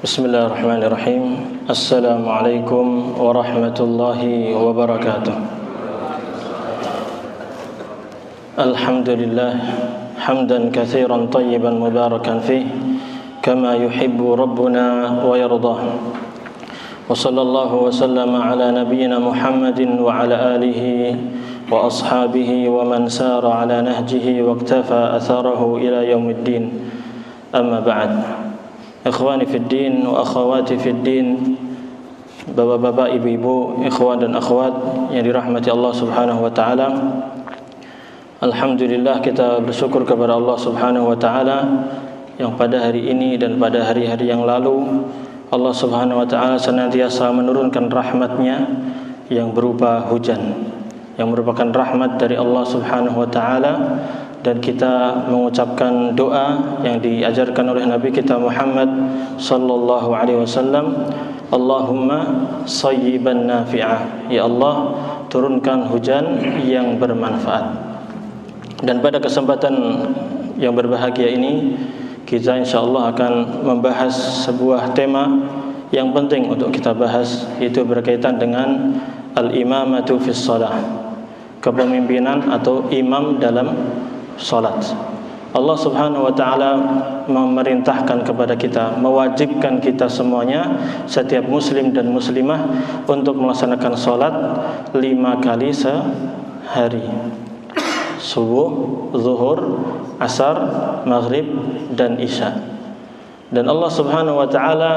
Bismillahirrahmanirrahim. Assalamualaikum warahmatullahi wabarakatuh. Alhamdulillah hamdan katsiran tayyiban mubarakan fih kama yuhibbu rabbuna wa yardah. Wa sallallahu wa sallama ala nabiyyina Muhammadin wa ala alihi wa ashabihi wa man sara ala nahjihi wa iktafa atharahu ila yaumiddin. Amma ba'd. Ikhwani fid din wa akhawati fid din, bapak-bapak, ibu-ibu, ikhwan dan akhwat yang dirahmati Allah Subhanahu wa taala. Alhamdulillah, kita bersyukur kepada Allah Subhanahu wa taala yang pada hari ini dan pada hari-hari yang lalu Allah Subhanahu wa taala senantiasa menurunkan rahmat-Nya yang berupa hujan, yang merupakan rahmat dari Allah Subhanahu wa taala. Dan kita mengucapkan doa yang diajarkan oleh Nabi kita Muhammad sallallahu alaihi wasallam, Allahumma sayyiban nafi'ah, ya Allah turunkan hujan yang bermanfaat. Dan pada kesempatan yang berbahagia ini kita insyaallah akan membahas sebuah tema yang penting untuk kita bahas, yaitu berkaitan dengan al-imamatu fis shalah, kepemimpinan atau imam dalam salat. Allah Subhanahu wa taala memerintahkan kepada kita, mewajibkan kita semuanya, setiap muslim dan muslimah untuk melaksanakan salat 5 kali sehari. Subuh, zuhur, asar, maghrib dan isya. Dan Allah Subhanahu wa taala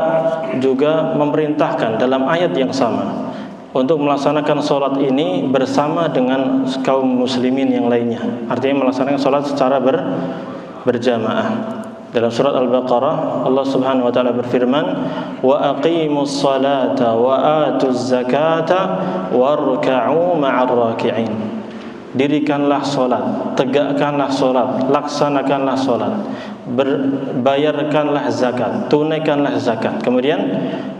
juga memerintahkan dalam ayat yang sama untuk melaksanakan sholat ini bersama dengan kaum muslimin yang lainnya. Artinya melaksanakan sholat secara berjamaah. Dalam surat Al-Baqarah Allah Subhanahu wa taala berfirman, wa aqimus salata wa atuz zakata warka'u ma'ar raki'in. Dirikanlah sholat, tegakkanlah sholat, laksanakanlah sholat, bayarkanlah zakat, tunaikanlah zakat. Kemudian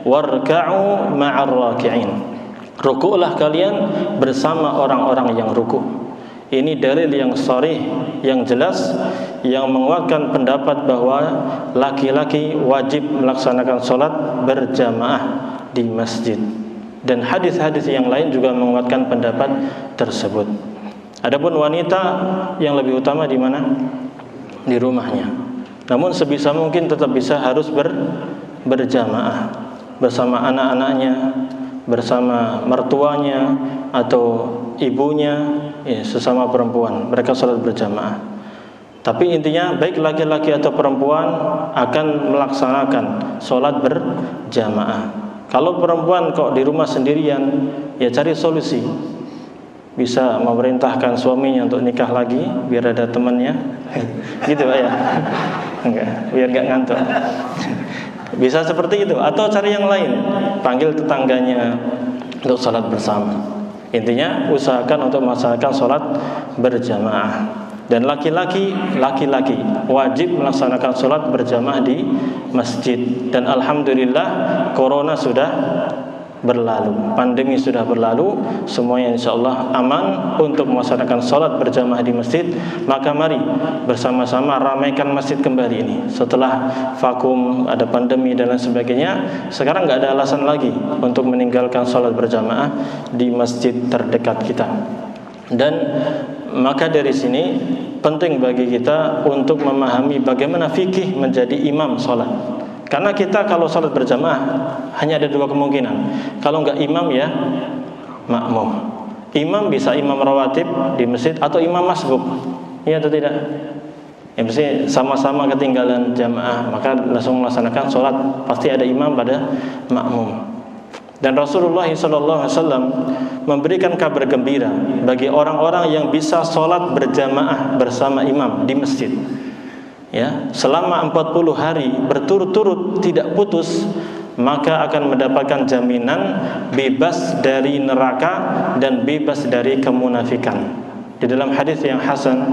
warka'u ma'ar raki'in, rukuklah kalian bersama orang-orang yang rukuk. Ini dalil yang sharih, yang jelas, yang menguatkan pendapat bahwa laki-laki wajib melaksanakan sholat berjamaah di masjid. Dan hadis-hadis yang lain juga menguatkan pendapat tersebut. Adapun wanita yang lebih utama di mana? Di rumahnya. Namun sebisa mungkin tetap bisa harus berjamaah bersama anak-anaknya, bersama mertuanya atau ibunya, ya, sesama perempuan, mereka sholat berjamaah. Tapi intinya baik laki-laki atau perempuan akan melaksanakan sholat berjamaah. Kalau perempuan kok di rumah sendirian, ya cari solusi. Bisa memerintahkan suaminya untuk nikah lagi biar ada temannya, gitu Pak ya? Enggak, biar enggak ngantuk. Bisa seperti itu, atau cari yang lain, panggil tetangganya untuk sholat bersama. Intinya usahakan untuk melaksanakan sholat berjamaah. Dan laki-laki wajib melaksanakan sholat berjamaah di masjid. Dan alhamdulillah corona sudah berlalu, pandemi sudah berlalu, semuanya insyaallah aman untuk melaksanakan sholat berjamaah di masjid. Maka mari bersama-sama ramaikan masjid kembali ini. Setelah vakum, ada pandemi dan lain sebagainya, sekarang nggak ada alasan lagi untuk meninggalkan sholat berjamaah di masjid terdekat kita. Dan maka dari sini penting bagi kita untuk memahami bagaimana fikih menjadi imam sholat. Karena kita kalau sholat berjamaah hanya ada 2 kemungkinan. Kalau enggak imam ya makmum. Imam bisa imam rawatib di masjid atau imam masbuk. Iya atau tidak? Ya mesti sama-sama ketinggalan jamaah, maka langsung melaksanakan sholat. Pasti ada imam pada makmum. Dan Rasulullah SAW memberikan kabar gembira bagi orang-orang yang bisa sholat berjamaah bersama imam di masjid. Ya, selama 40 hari berturut-turut tidak putus, maka akan mendapatkan jaminan bebas dari neraka dan bebas dari kemunafikan. Di dalam hadis yang hasan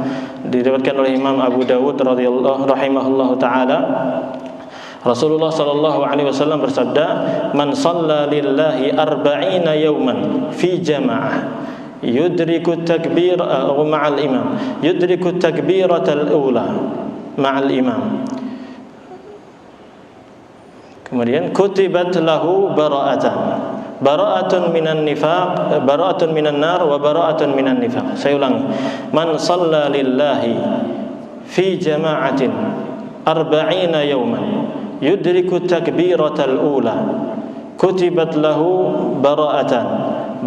diriwayatkan oleh Imam Abu Dawud rahimahullahu taala, Rasulullah sallallahu alaihi wasallam bersabda, "Man shalla lillahi arba'ina yawman fi jama'ah yudriku takbir ma'al imam, yudriku takbiratal ula ma'al imam." Kemudian kutibat lahu bara'atan. Bara'atun minan nifaq, bara'atun minan nar wa bara'atun minan nifaq. Saya ulangi. Man shalla lillahi fi jama'atin 40 yawman yudriku takbiratal ula kutibat lahu bara'atan.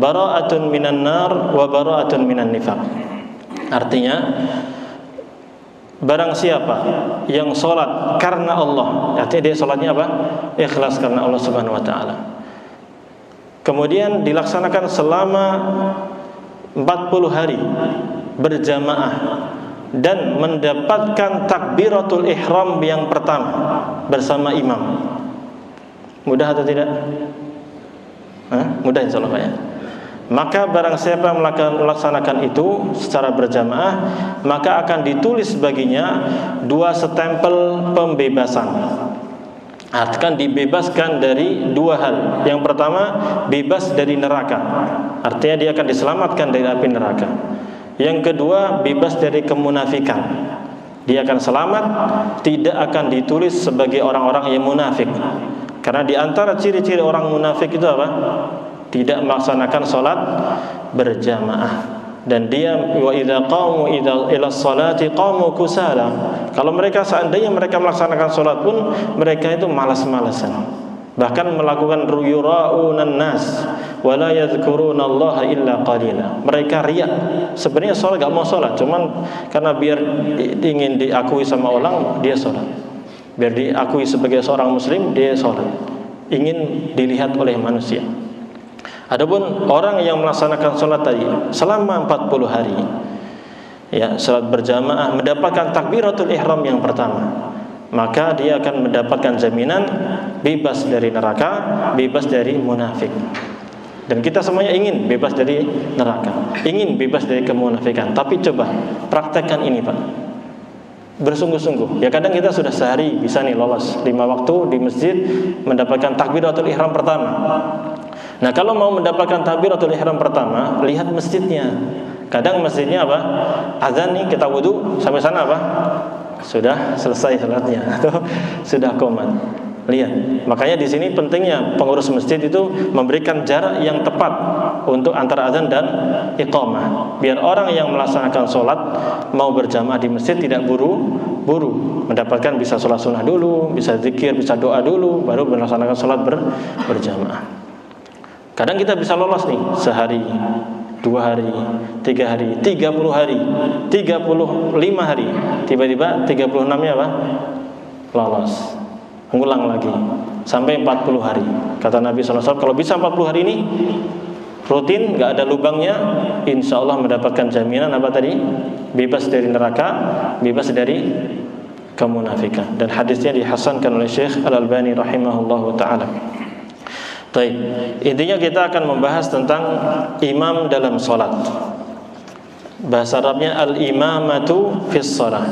Bara'atun minan nar wa bara'atun minan nifaq. Artinya, barang siapa yang sholat karena Allah, artinya dia sholatnya apa? Ikhlas karena Allah Subhanahu wa ta'ala, kemudian dilaksanakan selama 40 hari berjamaah dan mendapatkan takbiratul ihram yang pertama bersama imam. Mudah atau tidak? Mudah insyaallah Pak ya. Maka barang siapa melaksanakan itu secara berjamaah, maka akan ditulis baginya 2 stempel pembebasan. Akan dibebaskan dari 2 hal. Yang pertama, bebas dari neraka. Artinya dia akan diselamatkan dari api neraka. Yang kedua, bebas dari kemunafikan. Dia akan selamat, tidak akan ditulis sebagai orang-orang yang munafik. Karena di antara ciri-ciri orang munafik itu apa? Tidak melaksanakan sholat berjamaah. Dan dia wa idza qamu ila sholati qamu kusala. Kalau mereka seandainya mereka melaksanakan sholat pun mereka itu malas-malasan. Bahkan melakukan yura'unan nas wa la yadhkurunallaha illa qalila. Mereka riya. Sebenarnya sholat enggak mau sholat, cuman karena biar ingin diakui sama orang dia sholat. Biar diakui sebagai seorang muslim dia sholat. Ingin dilihat oleh manusia. Adapun orang yang melaksanakan sholat tadi selama 40 hari, ya, sholat berjamaah mendapatkan takbiratul ihram yang pertama, maka dia akan mendapatkan jaminan bebas dari neraka, bebas dari munafik. Dan kita semuanya ingin bebas dari neraka, ingin bebas dari kemunafikan. Tapi coba praktekkan ini Pak, bersungguh-sungguh. Ya kadang kita sudah sehari bisa nih lolos 5 waktu di masjid mendapatkan takbiratul ihram pertama. Nah kalau mau mendapatkan takbiratul ihram pertama, lihat masjidnya. Kadang masjidnya apa? Azan nih kita wudu, sampai sana apa? Sudah selesai salatnya atau sudah qomat. Lihat. Makanya di sini pentingnya pengurus masjid itu memberikan jarak yang tepat untuk antara azan dan iqamah. Biar orang yang melaksanakan sholat mau berjamaah di masjid tidak buru-buru, mendapatkan bisa sholat sunnah dulu, bisa zikir, bisa doa dulu, baru melaksanakan sholat berjamaah. Kadang kita bisa lolos nih sehari, 2 hari, 3 hari, 30 hari, 35 hari, tiba-tiba 36-nya apa? Lolos. Ngulang lagi sampai 40 hari. Kata Nabi SAW, kalau bisa 40 hari ini rutin, nggak ada lubangnya, insya Allah mendapatkan jaminan apa tadi? Bebas dari neraka, bebas dari kemunafikan. Dan hadisnya dihasankan oleh Syekh Al-Albani rahimahullahu ta'ala. Baik, intinya kita akan membahas tentang imam dalam sholat. Bahasa Arabnya al-imamatu fis sholat.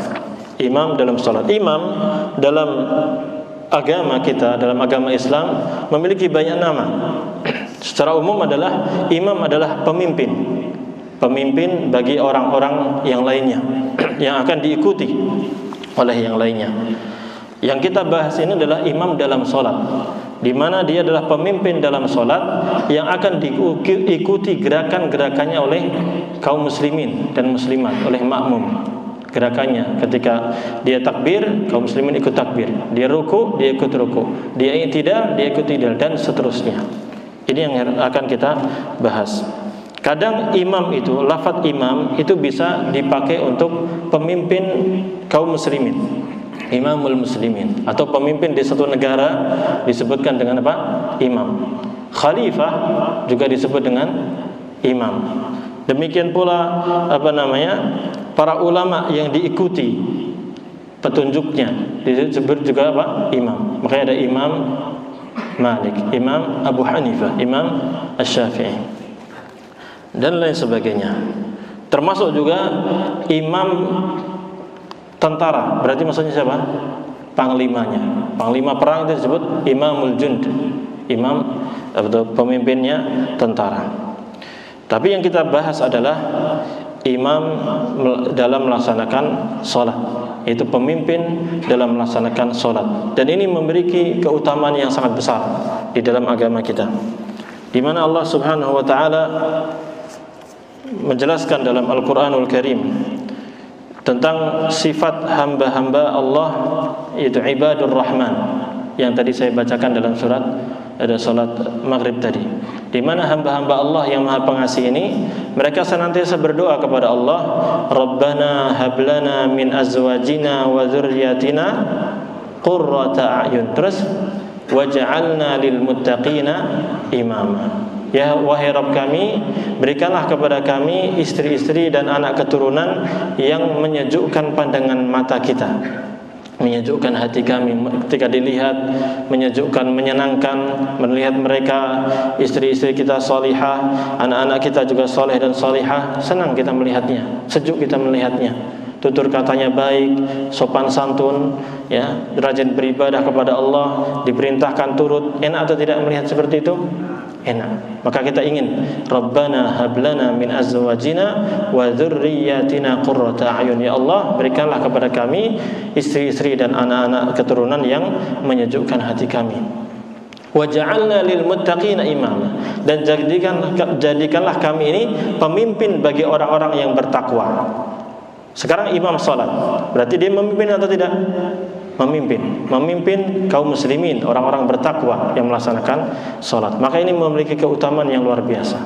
Imam dalam sholat. Imam dalam agama kita, dalam agama Islam memiliki banyak nama. Secara umum adalah imam adalah pemimpin. Pemimpin bagi orang-orang yang lainnya yang akan diikuti oleh yang lainnya. Yang kita bahas ini adalah imam dalam sholat, di mana dia adalah pemimpin dalam sholat yang akan diikuti gerakan-gerakannya oleh kaum muslimin dan muslimat, oleh makmum. Gerakannya ketika dia takbir, kaum muslimin ikut takbir. Dia ruku, dia ikut ruku. Dia i'tidal, dia ikut i'tidal, dan seterusnya. Ini yang akan kita bahas. Kadang imam itu, lafaz imam itu bisa dipakai untuk pemimpin kaum muslimin, imamul muslimin, atau pemimpin di satu negara disebutkan dengan apa? Imam. Khalifah juga disebut dengan imam. Demikian pula para ulama yang diikuti petunjuknya disebut juga apa? Imam. Makanya ada Imam Malik, Imam Abu Hanifah, Imam Asy-Syafi'i, dan lain sebagainya. Termasuk juga imam tentara. Berarti maksudnya siapa? Panglimanya. Panglima perang itu disebut Imamul Jund. Imam atau pemimpinnya tentara. Tapi yang kita bahas adalah imam dalam melaksanakan sholat, yaitu pemimpin dalam melaksanakan sholat. Dan ini memiliki keutamaan yang sangat besar di dalam agama kita, di mana Allah Subhanahu wa taala menjelaskan dalam Al-Qur'anul Karim tentang sifat hamba-hamba Allah, yaitu ibadur rahman, yang tadi saya bacakan dalam surat maghrib tadi, di mana hamba-hamba Allah yang maha pengasih ini, mereka senantiasa berdoa kepada Allah, Rabbana hablana min azwajina wa dzurriyyatina qurrata a'yun, terus waj'alna lil muttaqina imama. Ya wahai Rabb kami, berikanlah kepada kami istri-istri dan anak keturunan yang menyejukkan pandangan mata kita, menyejukkan hati kami ketika dilihat, menyejukkan, menyenangkan melihat mereka, istri-istri kita salihah, anak-anak kita juga saleh dan salihah, senang kita melihatnya, sejuk kita melihatnya, tutur katanya baik, sopan santun, ya, rajin beribadah kepada Allah, diperintahkan turut. Enak atau tidak melihat seperti itu? Enak. Maka kita ingin, Rabbana hablana min azwajina wa dzurriyyatina qurrata a'yun. Ya Allah, berikanlah kepada kami istri-istri dan anak-anak keturunan yang menyejukkan hati kami. Waja'alna lil muttaqina imama, dan jadikanlah kami ini pemimpin bagi orang-orang yang bertakwa. Sekarang imam salat, berarti dia memimpin atau tidak? Memimpin kaum muslimin, orang-orang bertakwa yang melaksanakan salat. Maka ini memiliki keutamaan yang luar biasa.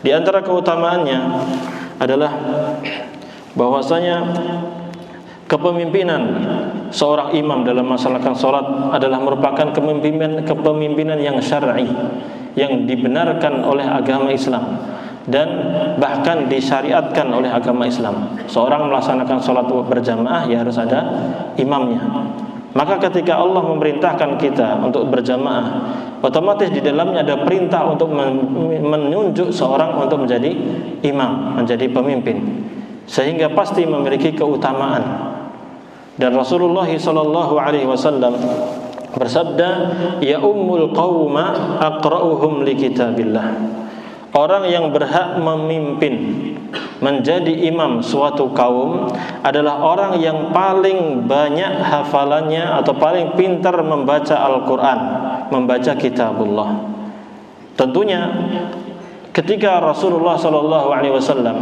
Di antara keutamaannya adalah bahwasanya kepemimpinan seorang imam dalam melaksanakan salat adalah merupakan kepemimpinan yang syar'i, yang dibenarkan oleh agama Islam dan bahkan disyariatkan oleh agama Islam. Seorang melaksanakan sholat berjamaah, ya harus ada imamnya. Maka ketika Allah memerintahkan kita untuk berjamaah, otomatis di dalamnya ada perintah untuk menunjuk seorang untuk menjadi imam, menjadi pemimpin, sehingga pasti memiliki keutamaan. Dan Rasulullah SAW bersabda, ya ummul qauma aqra'uhum li kitabillah. Orang yang berhak memimpin, menjadi imam suatu kaum adalah orang yang paling banyak hafalannya atau paling pintar membaca Al-Quran, membaca kitabullah. Tentunya ketika Rasulullah SAW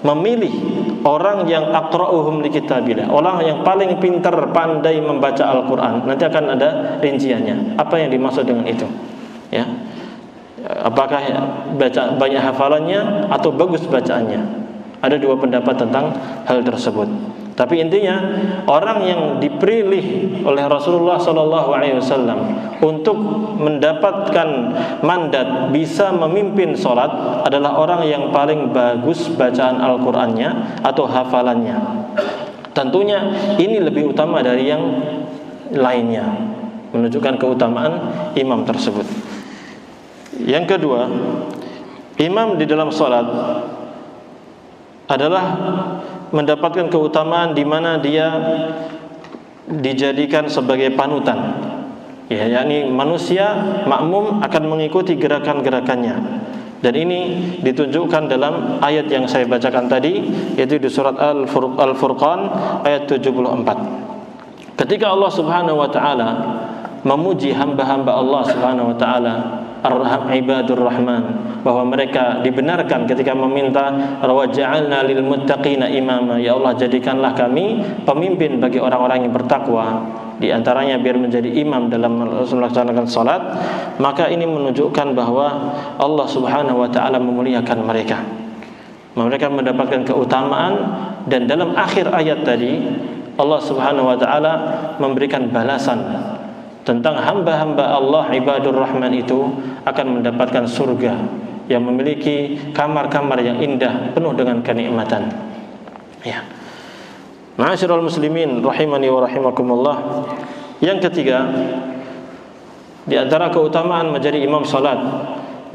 memilih orang yang aqra'uhum li kitabillah, orang yang paling pintar, pandai membaca Al-Quran, nanti akan ada rinciannya. Apa yang dimaksud dengan itu? Ya, apakah banyak hafalannya atau bagus bacaannya? Ada dua pendapat tentang hal tersebut. Tapi intinya, orang yang dipilih oleh Rasulullah SAW untuk mendapatkan mandat bisa memimpin sholat adalah orang yang paling bagus bacaan Al-Qurannya atau hafalannya. Tentunya ini lebih utama dari yang lainnya, menunjukkan keutamaan imam tersebut. Yang kedua, imam di dalam sholat adalah mendapatkan keutamaan di mana dia dijadikan sebagai panutan, ya, yakni manusia makmum akan mengikuti gerakan-gerakannya. Dan ini ditunjukkan dalam ayat yang saya bacakan tadi, yaitu di surat Al-Furqan ayat 74. Ketika Allah Subhanahu wa taala memuji hamba-hamba Allah Subhanahu wa taala ibadur rahman, bahwa mereka dibenarkan ketika meminta waja'alna lil muttaqina imama, ya Allah jadikanlah kami pemimpin bagi orang-orang yang bertakwa, di antaranya biar menjadi imam dalam melaksanakan salat. Maka ini menunjukkan bahwa Allah Subhanahu wa taala memuliakan mereka. Mereka mendapatkan keutamaan, dan dalam akhir ayat tadi Allah Subhanahu wa taala memberikan balasan tentang hamba-hamba Allah ibadur rahman itu akan mendapatkan surga yang memiliki kamar-kamar yang indah penuh dengan kenikmatan. Ya. Ma'asyiral muslimin rahimani wa rahimakumullah. Yang ketiga, di antara keutamaan menjadi imam salat,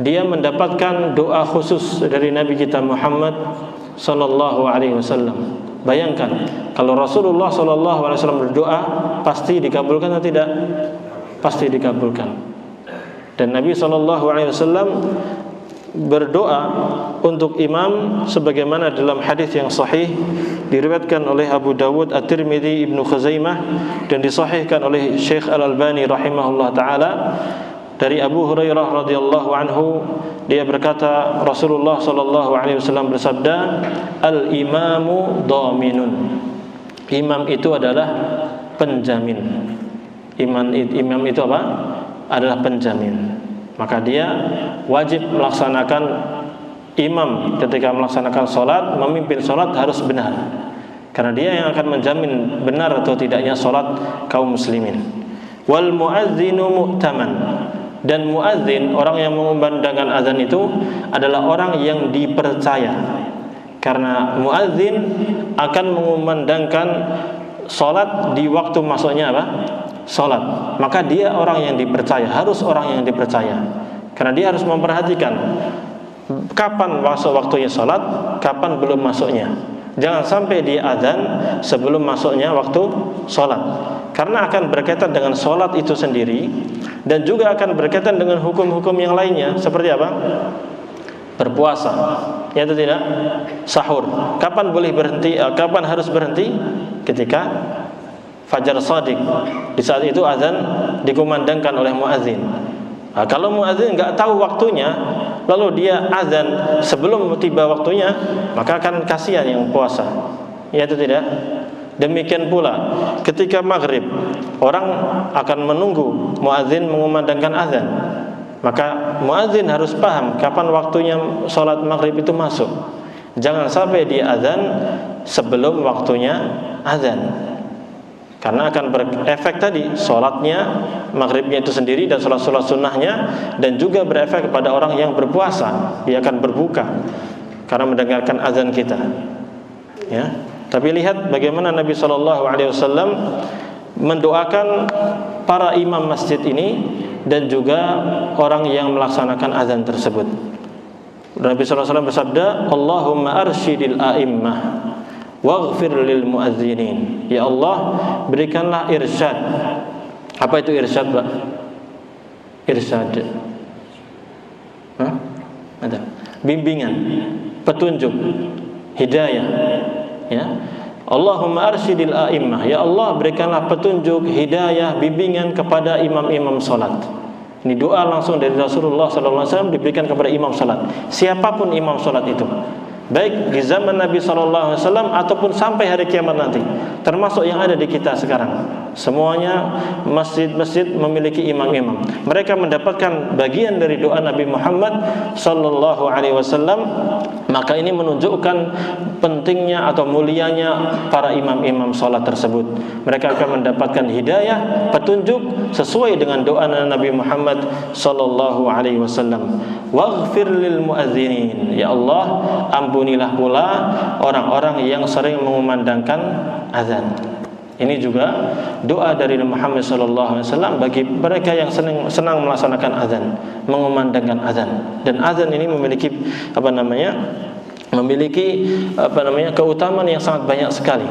dia mendapatkan doa khusus dari Nabi kita Muhammad sallallahu alaihi wasallam. Bayangkan kalau Rasulullah sallallahu alaihi wasallam berdoa, pasti dikabulkan atau tidak? Pasti dikabulkan. Dan Nabi sallallahu alaihi wasallam berdoa untuk imam sebagaimana dalam hadis yang sahih diriwayatkan oleh Abu Dawud, At-Tirmidzi, Ibnu Khuzaimah dan disahihkan oleh Syekh Al-Albani rahimahullah taala dari Abu Hurairah radhiyallahu anhu, dia berkata Rasulullah sallallahu alaihi wasallam bersabda, al-imamu dhaminun. Imam itu adalah penjamin. Imam itu apa? Adalah penjamin. Maka dia wajib melaksanakan, imam ketika melaksanakan sholat, memimpin sholat harus benar, karena dia yang akan menjamin benar atau tidaknya sholat kaum muslimin. Wal muadzinu mu'taman, dan muadzin, orang yang mengumandangkan azan itu adalah orang yang dipercaya, karena muadzin akan mengumandangkan sholat di waktu masuknya apa? Sholat. Maka dia orang yang dipercaya, harus orang yang dipercaya, karena dia harus memperhatikan kapan masuk waktunya sholat, kapan belum masuknya. Jangan sampai dia azan sebelum masuknya waktu sholat, karena akan berkaitan dengan sholat itu sendiri, dan juga akan berkaitan dengan hukum-hukum yang lainnya. Seperti apa? Berpuasa, ya atau tidak? Sahur, kapan boleh berhenti, kapan harus berhenti? Ketika fajar shadiq, di saat itu azan dikumandangkan oleh muadzin. Kalau muadzin nggak tahu waktunya, lalu dia azan sebelum tiba waktunya, maka akan kasihan yang puasa, ya atau tidak? Demikian pula ketika maghrib, orang akan menunggu muadzin mengumandangkan azan, maka muadzin harus paham kapan waktunya sholat maghrib itu masuk. Jangan sampai dia azan sebelum waktunya azan, karena akan berefek tadi sholatnya, maghribnya itu sendiri dan sholat-sholat sunnahnya, dan juga berefek kepada orang yang berpuasa. Dia akan berbuka karena mendengarkan azan kita, ya. Tapi lihat bagaimana Nabi SAW mendoakan para imam masjid ini dan juga orang yang melaksanakan azan tersebut. Nabi SAW bersabda, Allahumma arsyidil a'immah waghfir lil muadzinin. Ya Allah, berikanlah irsyad. Apa itu irsyad, Pak? Irsyad, ada bimbingan, petunjuk, hidayah, ya. Allahumma arsyidil a'immah. Ya Allah, berikanlah petunjuk, hidayah, bimbingan kepada imam-imam salat. Ini doa langsung dari Rasulullah SAW diberikan kepada imam salat, siapapun imam salat itu, baik di zaman Nabi SAW ataupun sampai hari kiamat nanti, termasuk yang ada di kita sekarang. Semuanya masjid-masjid memiliki imam-imam. Mereka mendapatkan bagian dari doa Nabi Muhammad SAW. Maka ini menunjukkan pentingnya atau mulianya para imam-imam salat tersebut. Mereka akan mendapatkan hidayah, petunjuk sesuai dengan doa Nabi Muhammad SAW. Waghfir lil muadzinin. Ya Allah, ampunilah pula orang-orang yang sering mengumandangkan azan. Ini juga doa dari Muhammad SAW bagi mereka yang senang melaksanakan azan, mengumandangkan azan. Dan azan ini memiliki keutamaan yang sangat banyak sekali.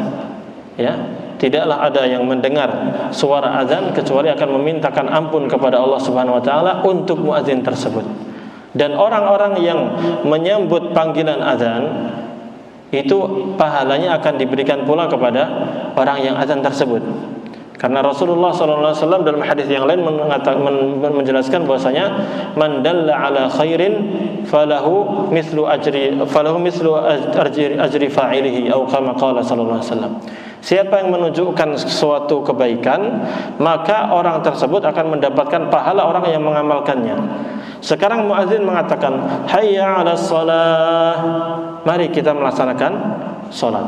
Ya, tidaklah ada yang mendengar suara azan kecuali akan memintakan ampun kepada Allah Subhanahu wa taala untuk muadzin tersebut. Dan orang-orang yang menyambut panggilan azan itu pahalanya akan diberikan pula kepada orang yang azan tersebut. Karena Rasulullah SAW dalam hadis yang lain menjelaskan bahwasanya man dalla ala khairin falahu mislu ajri fa'ilihi atau kama qala sallallahu alaihi wasallam. Siapa yang menunjukkan suatu kebaikan, maka orang tersebut akan mendapatkan pahala orang yang mengamalkannya. Sekarang muadzin mengatakan, hayya 'alas shalah. Mari kita melaksanakan salat.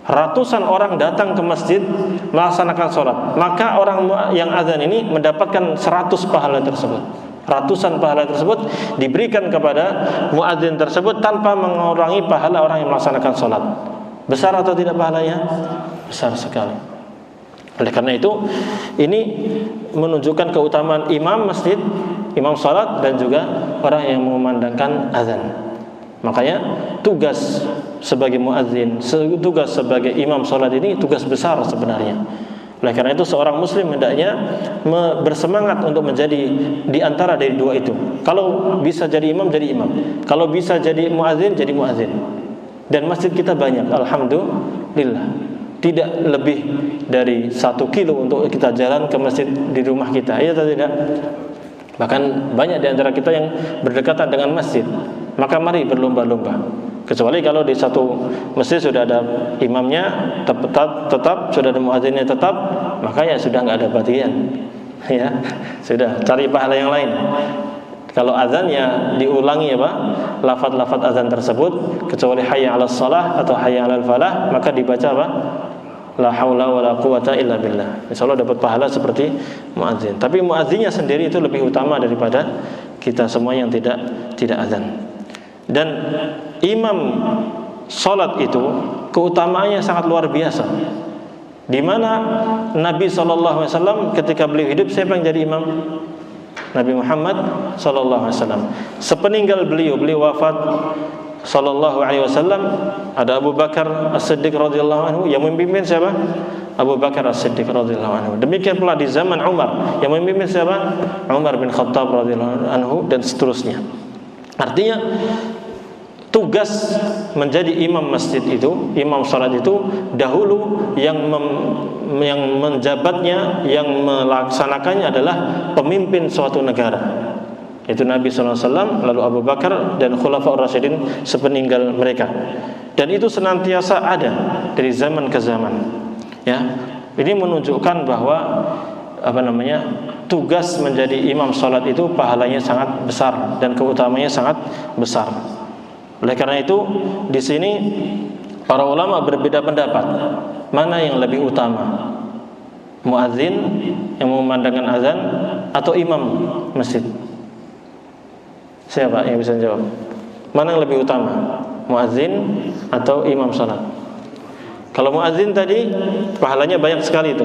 Ratusan orang datang ke masjid melaksanakan salat, maka orang yang azan ini mendapatkan 100 pahala tersebut. Ratusan pahala tersebut diberikan kepada muadzin tersebut tanpa mengurangi pahala orang yang melaksanakan salat. Besar atau tidak pahalanya? Besar sekali. Oleh karena itu, ini menunjukkan keutamaan imam masjid, imam salat, dan juga orang yang mengumandangkan azan. Makanya tugas sebagai muadzin, tugas sebagai imam salat ini tugas besar sebenarnya. Oleh karena itu seorang muslim hendaknya bersemangat untuk menjadi di antara dari dua itu. Kalau bisa jadi imam, jadi imam. Kalau bisa jadi muadzin, jadi muadzin. Dan masjid kita banyak, alhamdulillah. Tidak lebih dari 1 kilo untuk kita jalan ke masjid di rumah kita, iya atau tidak? Bahkan banyak di antara kita yang berdekatan dengan masjid. Maka mari berlomba-lomba. Kecuali kalau di satu masjid sudah ada imamnya tetap sudah ada muadzinnya tetap, maka ya sudah enggak ada bagian. Ya, sudah cari pahala yang lain. Kalau azan ya diulangi apa? Lafaz-lafaz azan tersebut, kecuali hayya 'alas shalah atau hayya 'alal falah, maka dibaca apa? La haula wala quwata illa billah. Insyaallah dapat pahala seperti muadzin. Tapi muadzinnya sendiri itu lebih utama daripada kita semua yang tidak azan. Dan imam salat itu keutamaannya sangat luar biasa. Di mana Nabi SAW ketika beliau hidup, siapa yang jadi imam? Nabi Muhammad SAW. Sepeninggal beliau wafat sallallahu alaihi wasallam, ada Abu Bakar As-Siddiq radhiyallahu anhu yang memimpin siapa? Abu Bakar As-Siddiq radhiyallahu anhu. Demikian pula di zaman Umar yang memimpin siapa? Umar bin Khattab radhiyallahu anhu, dan seterusnya. Artinya tugas menjadi imam masjid itu, imam salat itu dahulu yang menjabatnya, yang melaksanakannya adalah pemimpin suatu negara. Itu Nabi SAW, lalu Abu Bakar dan Khulafaur Rasyidin sepeninggal mereka. Dan itu senantiasa ada dari zaman ke zaman. Ya, ini menunjukkan bahwa tugas menjadi imam salat itu pahalanya sangat besar dan keutamanya sangat besar. Oleh karena itu di sini para ulama berbeda pendapat mana yang lebih utama, muadzin yang mengumandangkan azan atau imam masjid. Siapa yang bisa jawab? Mana yang lebih utama, muadzin atau imam salat? Kalau muadzin tadi pahalanya banyak sekali itu.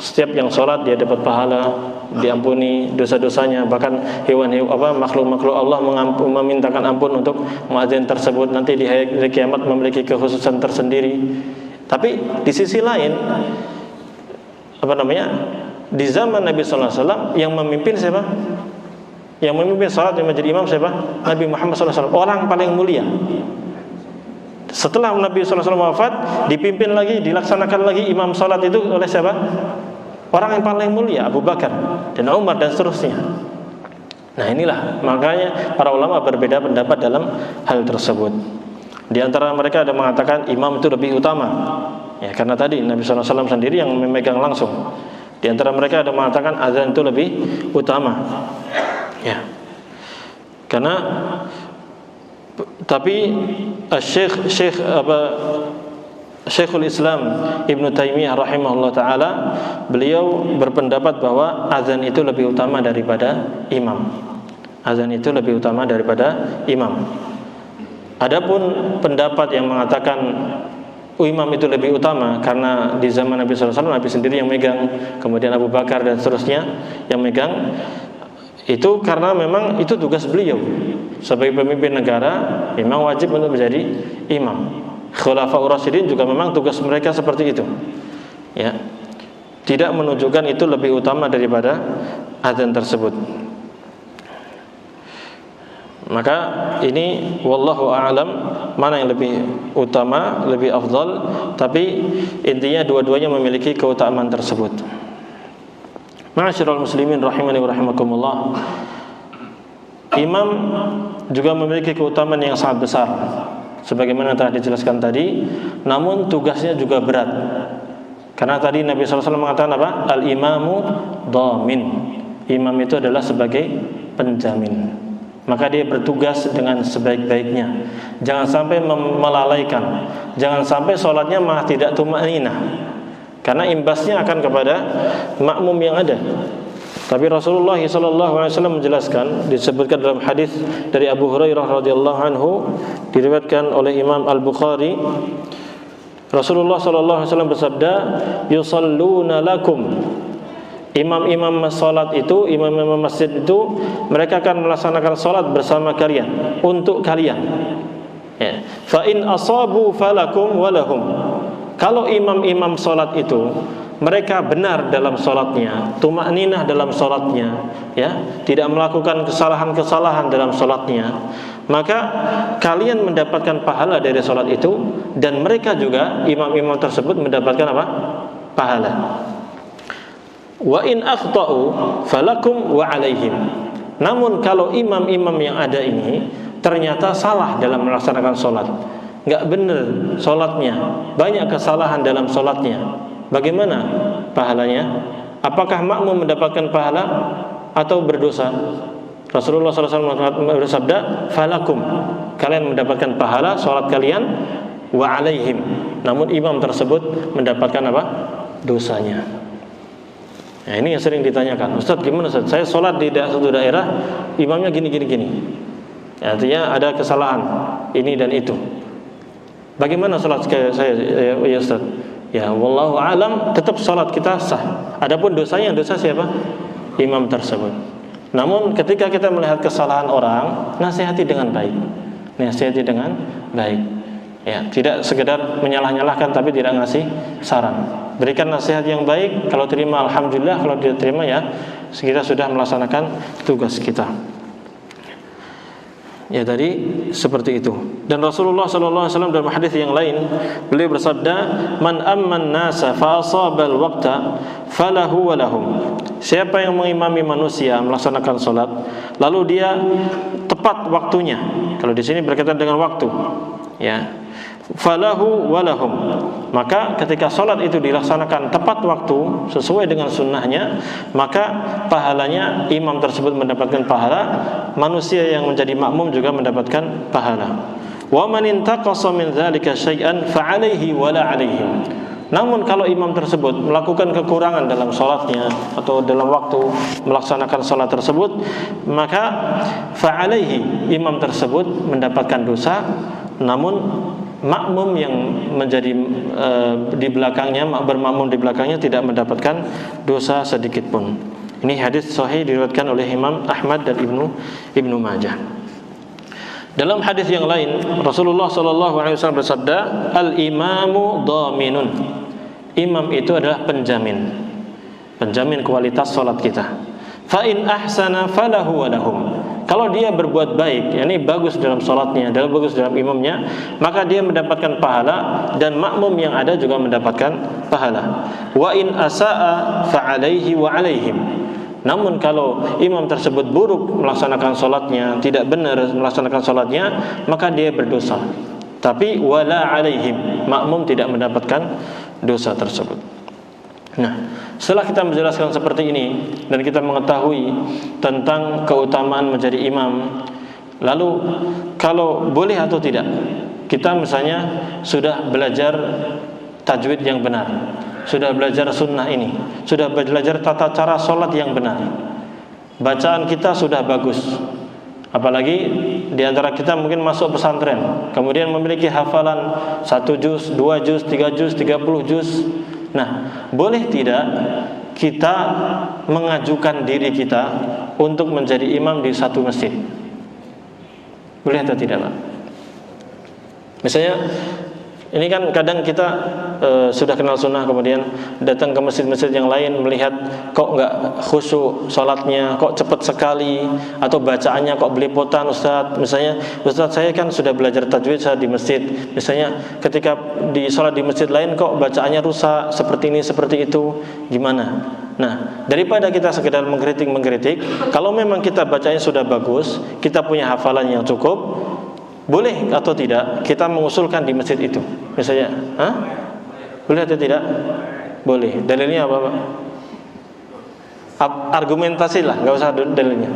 Setiap yang sholat dia dapat pahala, diampuni dosa-dosanya, bahkan makhluk-makhluk Allah memintakan ampun untuk muadzin tersebut. Nanti di hari kiamat memiliki kekhususan tersendiri. Tapi di sisi lain di zaman Nabi SAW yang memimpin siapa? Yang memimpin sholat yang menjadi imam siapa? Nabi Muhammad SAW, orang paling mulia. Setelah Nabi SAW wafat, dipimpin lagi, dilaksanakan lagi imam sholat itu oleh siapa? Orang yang paling mulia, Abu Bakar dan Umar dan seterusnya. Nah inilah makanya para ulama berbeda pendapat dalam hal tersebut. Di antara mereka ada mengatakan imam itu lebih utama, ya karena tadi Nabi SAW sendiri yang memegang langsung. Di antara mereka ada mengatakan azan itu lebih utama, ya karena tapi Syekhul Islam Ibnu Taimiyah rahimahullah ta'ala, beliau berpendapat bahwa azan itu lebih utama daripada imam. Azan itu lebih utama daripada imam. Adapun pendapat yang mengatakan imam itu lebih utama karena di zaman Nabi SAW Nabi sendiri yang megang, kemudian Abu Bakar dan seterusnya yang megang, itu karena memang itu tugas beliau sebagai pemimpin negara, memang wajib untuk menjadi imam. Khulafaur Rasyidin juga memang tugas mereka seperti itu. Ya. Tidak menunjukkan itu lebih utama daripada azan tersebut. Maka ini wallahu a'lam mana yang lebih utama, lebih afdal, tapi intinya dua-duanya memiliki keutamaan tersebut. Ma'asyiral muslimin rahimani wa rahimakumullah. Imam juga memiliki keutamaan yang sangat besar sebagaimana telah dijelaskan tadi, namun tugasnya juga berat. Karena tadi Nabi SAW mengatakan apa? Al-imamu dhamin. Imam itu adalah sebagai penjamin. Maka dia bertugas dengan sebaik-baiknya. Jangan sampai melalaikan. Jangan sampai sholatnya malah tidak tumaninah. Karena imbasnya akan kepada makmum yang ada. Tapi Rasulullah SAW menjelaskan, disebutkan dalam hadis dari Abu Hurairah radhiyallahu anhu, diriwayatkan oleh Imam Al-Bukhari, Rasulullah SAW bersabda, yusalluna lakum. Imam-imam salat itu, imam-imam masjid itu, mereka akan melaksanakan salat bersama kalian, untuk kalian. Ya. Fa in asabu falakum walahum. Kalau imam-imam salat itu mereka benar dalam sholatnya, tumakninah dalam sholatnya, ya, tidak melakukan kesalahan-kesalahan dalam sholatnya, maka kalian mendapatkan pahala dari sholat itu, dan mereka juga, imam-imam tersebut, mendapatkan apa? Pahala. Wa in akhta'u falakum wa alaihim. Namun kalau imam-imam yang ada ini ternyata salah dalam melaksanakan sholat, nggak benar sholatnya, banyak kesalahan dalam sholatnya, bagaimana pahalanya? Apakah makmum mendapatkan pahala atau berdosa? Rasulullah SAW bersabda, falakum, kalian mendapatkan pahala sholat kalian, wa alaihim, namun imam tersebut mendapatkan apa? Dosanya. Nah, ini yang sering ditanyakan, Ustaz gimana Ustaz? Saya sholat di satu daerah, imamnya gini. Artinya ada kesalahan ini dan itu. Bagaimana sholat saya ya Ustaz? Ya wallahu alam, tetap sholat kita sah. Adapun dosanya, dosa siapa? Imam tersebut. Namun ketika kita melihat kesalahan orang, nasihati dengan baik. Ya, tidak sekedar menyalah-nyalahkan tapi tidak ngasih saran. Berikan nasihat yang baik, kalau terima alhamdulillah, kalau tidak terima ya kita sudah melaksanakan tugas kita. Ya, tadi seperti itu. Dan Rasulullah SAW dalam hadis yang lain, beliau bersabda, man amman nasa fa asabal waqta falahu wa lahum. Siapa yang mengimami manusia melaksanakan salat, lalu dia tepat waktunya. Kalau di sini berkaitan dengan waktu, ya. Falahu wa lahum. Maka ketika salat itu dilaksanakan tepat waktu sesuai dengan sunnahnya, maka pahalanya imam tersebut mendapatkan pahala, manusia yang menjadi makmum juga mendapatkan pahala. Wa man intaqasa min dzalika syai'an fa 'alaihi wa la 'alaihim. Namun kalau imam tersebut melakukan kekurangan dalam salatnya atau dalam waktu melaksanakan salat tersebut, maka fa 'alaihi, imam tersebut mendapatkan dosa, namun makmum yang menjadi di belakangnya, bermakmum di belakangnya tidak mendapatkan dosa sedikit pun. Ini hadis sahih diriwayatkan oleh Imam Ahmad dan Ibnu Majah. Dalam hadis yang lain, Rasulullah SAW bersabda, al-imamu dhaminun. Imam itu adalah penjamin kualitas salat kita. Fa in ahsana falahu wa lahum. Kalau dia berbuat baik, yakni bagus dalam salatnya, bagus dalam imamnya, maka dia mendapatkan pahala dan makmum yang ada juga mendapatkan pahala. Wa in asaa fa alaihi wa alaihim. Namun kalau imam tersebut buruk melaksanakan salatnya, tidak benar melaksanakan salatnya, maka dia berdosa. Tapi wala alaihim, makmum tidak mendapatkan dosa tersebut. Nah, setelah kita menjelaskan seperti ini dan kita mengetahui tentang keutamaan menjadi imam, lalu kalau boleh atau tidak, kita misalnya sudah belajar tajwid yang benar, sudah belajar sunnah ini, sudah belajar tata cara sholat yang benar, bacaan kita sudah bagus, apalagi di antara kita mungkin masuk pesantren, kemudian memiliki hafalan 1 juz, 2 juz, 3 juz, 30 juz. Nah, boleh tidak kita mengajukan diri kita untuk menjadi imam di satu masjid? Boleh atau tidak, Pak? Misalnya, ini kan kadang kita sudah kenal sunnah, kemudian datang ke masjid-masjid yang lain, melihat kok nggak khusyuk sholatnya, kok cepat sekali, atau bacaannya kok belepotan, Ustaz. Misalnya, Ustaz saya kan sudah belajar tajwid saya di masjid. Misalnya ketika di sholat di masjid lain kok bacaannya rusak, seperti ini, seperti itu, gimana? Nah, daripada kita sekedar mengkritik, kalau memang kita bacanya sudah bagus, kita punya hafalan yang cukup, boleh atau tidak kita mengusulkan di masjid itu? Misalnya, boleh atau tidak? Boleh. Dalilnya apa, Pak? Argumentasi lah, nggak usah dalilnya.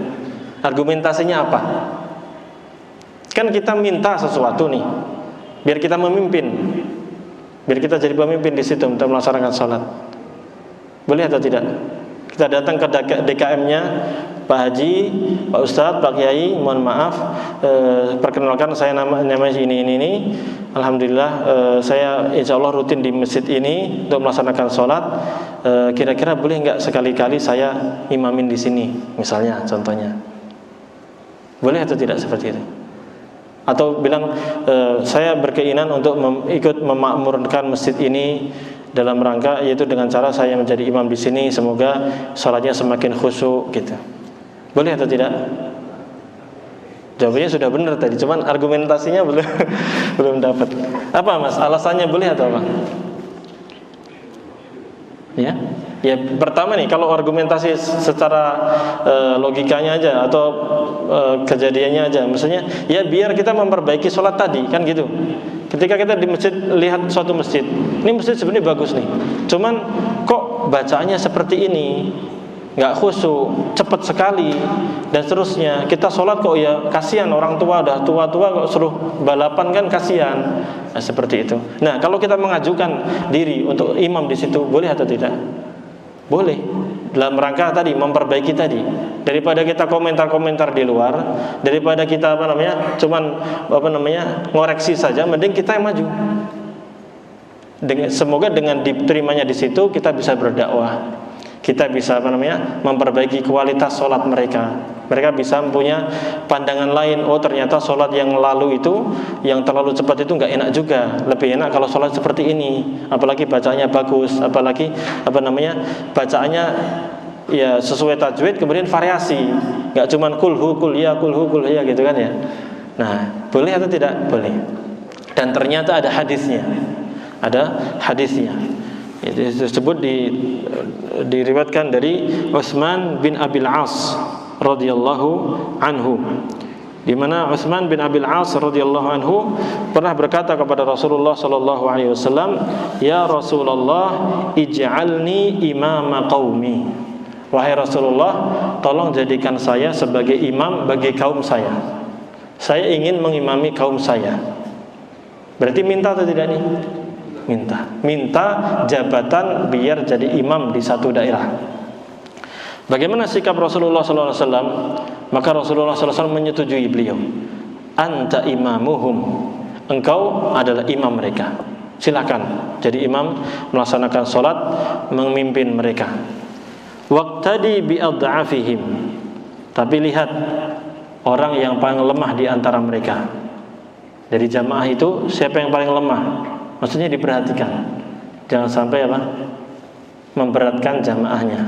Argumentasinya apa? Kan kita minta sesuatu nih, biar kita memimpin, biar kita jadi pemimpin di situ untuk melaksanakan sholat. Boleh atau tidak? Kita datang ke DKM-nya, Pak Haji, Pak Ustadz, Pak Kiai, mohon maaf, perkenalkan saya namanya ini. Alhamdulillah, saya insya Allah rutin di masjid ini untuk melaksanakan sholat. Kira-kira boleh nggak sekali-kali saya imamin di sini, misalnya, contohnya. Boleh atau tidak seperti itu? Atau bilang, saya berkeinginan untuk ikut memakmurkan masjid ini dalam rangka yaitu dengan cara saya menjadi imam di sini, semoga salatnya semakin khusyuk gitu. Boleh atau tidak? Jawabannya sudah benar tadi, cuman argumentasinya belum dapat. Apa Mas? Alasannya boleh atau apa? Ya pertama nih, kalau argumentasi secara logikanya aja atau kejadiannya aja, maksudnya ya biar kita memperbaiki sholat tadi kan gitu. Ketika kita di masjid lihat suatu masjid, ini masjid sebenarnya bagus nih, cuman kok bacaannya seperti ini, nggak khusyuk, cepat sekali dan seterusnya. Kita sholat kok ya kasihan, orang tua udah tua-tua kok suruh balapan kan kasihan. Nah, seperti itu. Nah, kalau kita mengajukan diri untuk imam di situ, boleh atau tidak? Boleh. Dalam rangka tadi memperbaiki tadi. Daripada kita komentar-komentar di luar, daripada kita ngoreksi saja, mending kita yang maju. Semoga dengan diterimanya di situ kita bisa berdakwah. Kita bisa memperbaiki kualitas sholat mereka. Mereka bisa punya pandangan lain. Oh ternyata sholat yang lalu itu, yang terlalu cepat itu nggak enak juga. Lebih enak kalau sholat seperti ini. Apalagi bacaannya bagus. Apalagi bacaannya ya sesuai tajwid, kemudian variasi. Nggak cuman kulhu kul ya gitu kan ya. Nah, boleh atau tidak? Boleh. Dan ternyata ada hadisnya. Itu disebut diriwayatkan dari Utsman bin Abil As radhiyallahu anhu, di mana Utsman bin Abil As radhiyallahu anhu pernah berkata kepada Rasulullah sallallahu alaihi wasallam, "Ya Rasulullah, ij'alni imama qaumi." Wahai Rasulullah, tolong jadikan saya sebagai imam bagi kaum saya. Saya ingin mengimami kaum saya. Berarti minta atau tidak nih? Minta jabatan biar jadi imam di satu daerah. Bagaimana sikap Rasulullah SAW? Maka Rasulullah SAW menyetujui beliau. Anta imamuhum, engkau adalah imam mereka. Silakan jadi imam, melaksanakan sholat, memimpin mereka. Waqtadi bi'adha'afihim, tapi lihat orang yang paling lemah di antara mereka. Dari jamaah itu siapa yang paling lemah? Maksudnya diperhatikan. Jangan sampai memberatkan jamaahnya.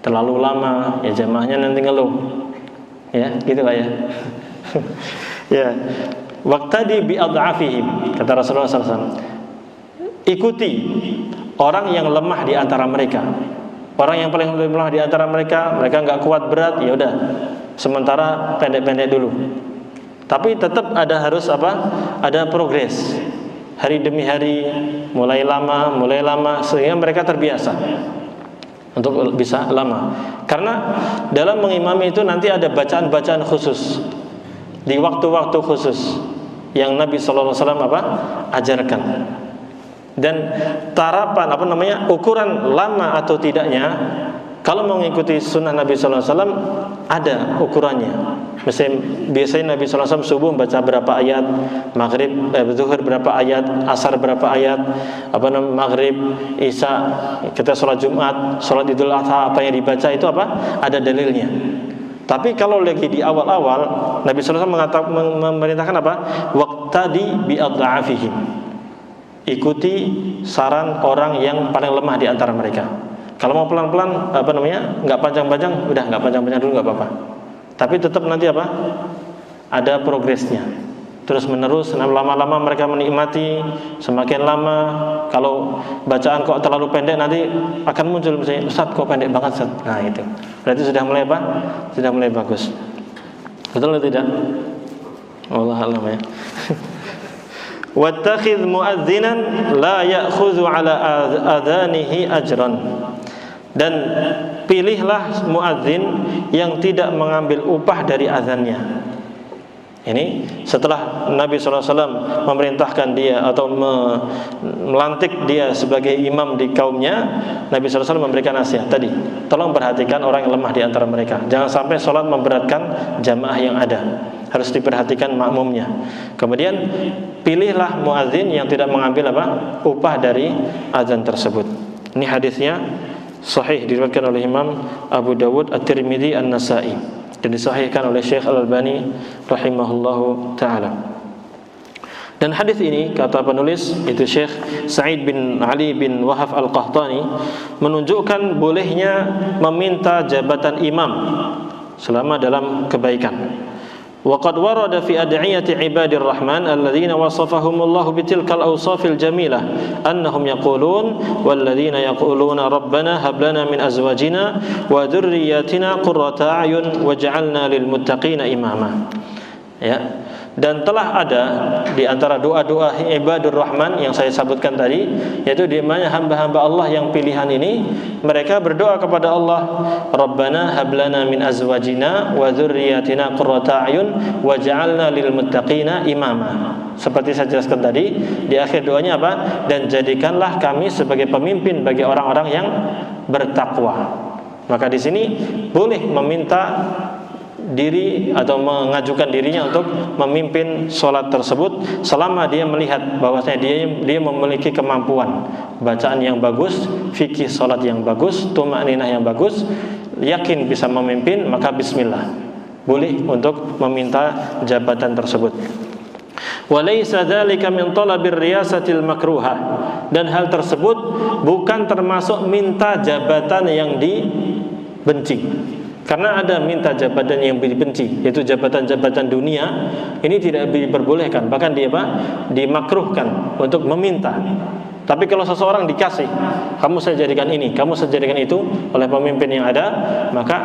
Terlalu lama ya jamaahnya nanti ngeluh. Ya, gitu Pak ya. Ya. Waqtadi bi'adha'afihim, kata Rasulullah SAW. Ikuti orang yang lemah di antara mereka. Orang yang paling lemah di antara mereka nggak kuat berat, ya udah. Sementara pendek-pendek dulu. Tapi tetap harus ada progres. Hari demi hari, mulai lama sehingga mereka terbiasa untuk bisa lama. Karena dalam mengimami itu nanti ada bacaan-bacaan khusus di waktu-waktu khusus yang Nabi sallallahu alaihi wasallam ajarkan. Dan tarapan ukuran lama atau tidaknya kalau mengikuti sunnah Nabi sallallahu alaihi wasallam ada ukurannya. Biasanya Nabi sallallahu alaihi wasallam subuh baca berapa ayat, maghrib zuhur berapa ayat, asar berapa ayat, maghrib, isya, kita sholat Jumat, sholat Idul Adha, apa yang dibaca itu ada dalilnya. Tapi kalau lagi di awal-awal Nabi sallallahu alaihi wasallam memerintahkan waqtadi bi'adha'afihim, ikuti saran orang yang paling lemah di antara mereka. Kalau mau pelan-pelan nggak panjang-panjang, udah nggak panjang-panjang dulu nggak apa-apa. Tapi tetap nanti ada progresnya. Terus menerus, lama-lama mereka menikmati. Semakin lama, kalau bacaan kok terlalu pendek, nanti akan muncul misalnya, Ustaz kok pendek banget Ustaz. Nah itu, berarti sudah mulai sudah mulai bagus. Betul atau tidak? Wallahu a'lam ya. Wattakhidh mu'adzinan la ya'khudhu ala adhanihi ajran. Dan pilihlah muadzin yang tidak mengambil upah dari azannya. Ini setelah Nabi SAW memerintahkan dia atau melantik dia sebagai imam di kaumnya, Nabi SAW memberikan nasihat tadi. Tolong perhatikan orang yang lemah di antara mereka. Jangan sampai sholat memberatkan jamaah yang ada. Harus diperhatikan makmumnya. Kemudian pilihlah muadzin yang tidak mengambil upah dari azan tersebut. Ini hadisnya sahih, diriwayatkan oleh Imam Abu Dawud, At-Tirmidzi, An-Nasa'i, dan disahihkan oleh Syekh Al-Albani rahimahullahu taala. Dan hadis ini, kata penulis itu Syekh Sa'id bin Ali bin Wahab Al-Qahtani, menunjukkan bolehnya meminta jabatan imam selama dalam kebaikan. Wa qad warada fi ad'iyati ibadir rahman alladhina wasafahumullahu bitilkal awsafil jamilah annahum yaqulun walladzina yaquluna rabbana hab lana min azwajina wa dhurriyyatina qurrata a'yun waj'alna lil muttaqina imama. Ya. Dan telah ada di antara doa-doa ibadur rahman yang saya sebutkan tadi, yaitu di mana hamba-hamba Allah yang pilihan ini, mereka berdoa kepada Allah, Rabbana hablana min azwajina wa dzurriyyatina qurrata a'yun waj'alna lil muttaqina imama. Seperti saya jelaskan tadi, di akhir doanya apa? Dan jadikanlah kami sebagai pemimpin bagi orang-orang yang bertakwa. Maka di sini boleh meminta diri atau mengajukan dirinya untuk memimpin sholat tersebut selama dia melihat bahwasanya dia memiliki kemampuan bacaan yang bagus, fikih sholat yang bagus, tumakninah yang bagus, yakin bisa memimpin, maka bismillah, boleh untuk meminta jabatan tersebut. Walaysa dzalika min talabir riyasatil makruhah, dan hal tersebut bukan termasuk minta jabatan yang dibenci. Karena ada minta jabatan yang dibenci, yaitu jabatan-jabatan dunia, ini tidak diperbolehkan, bahkan dimakruhkan untuk meminta. Tapi kalau seseorang dikasih, kamu saya jadikan ini, kamu saya jadikan itu oleh pemimpin yang ada, maka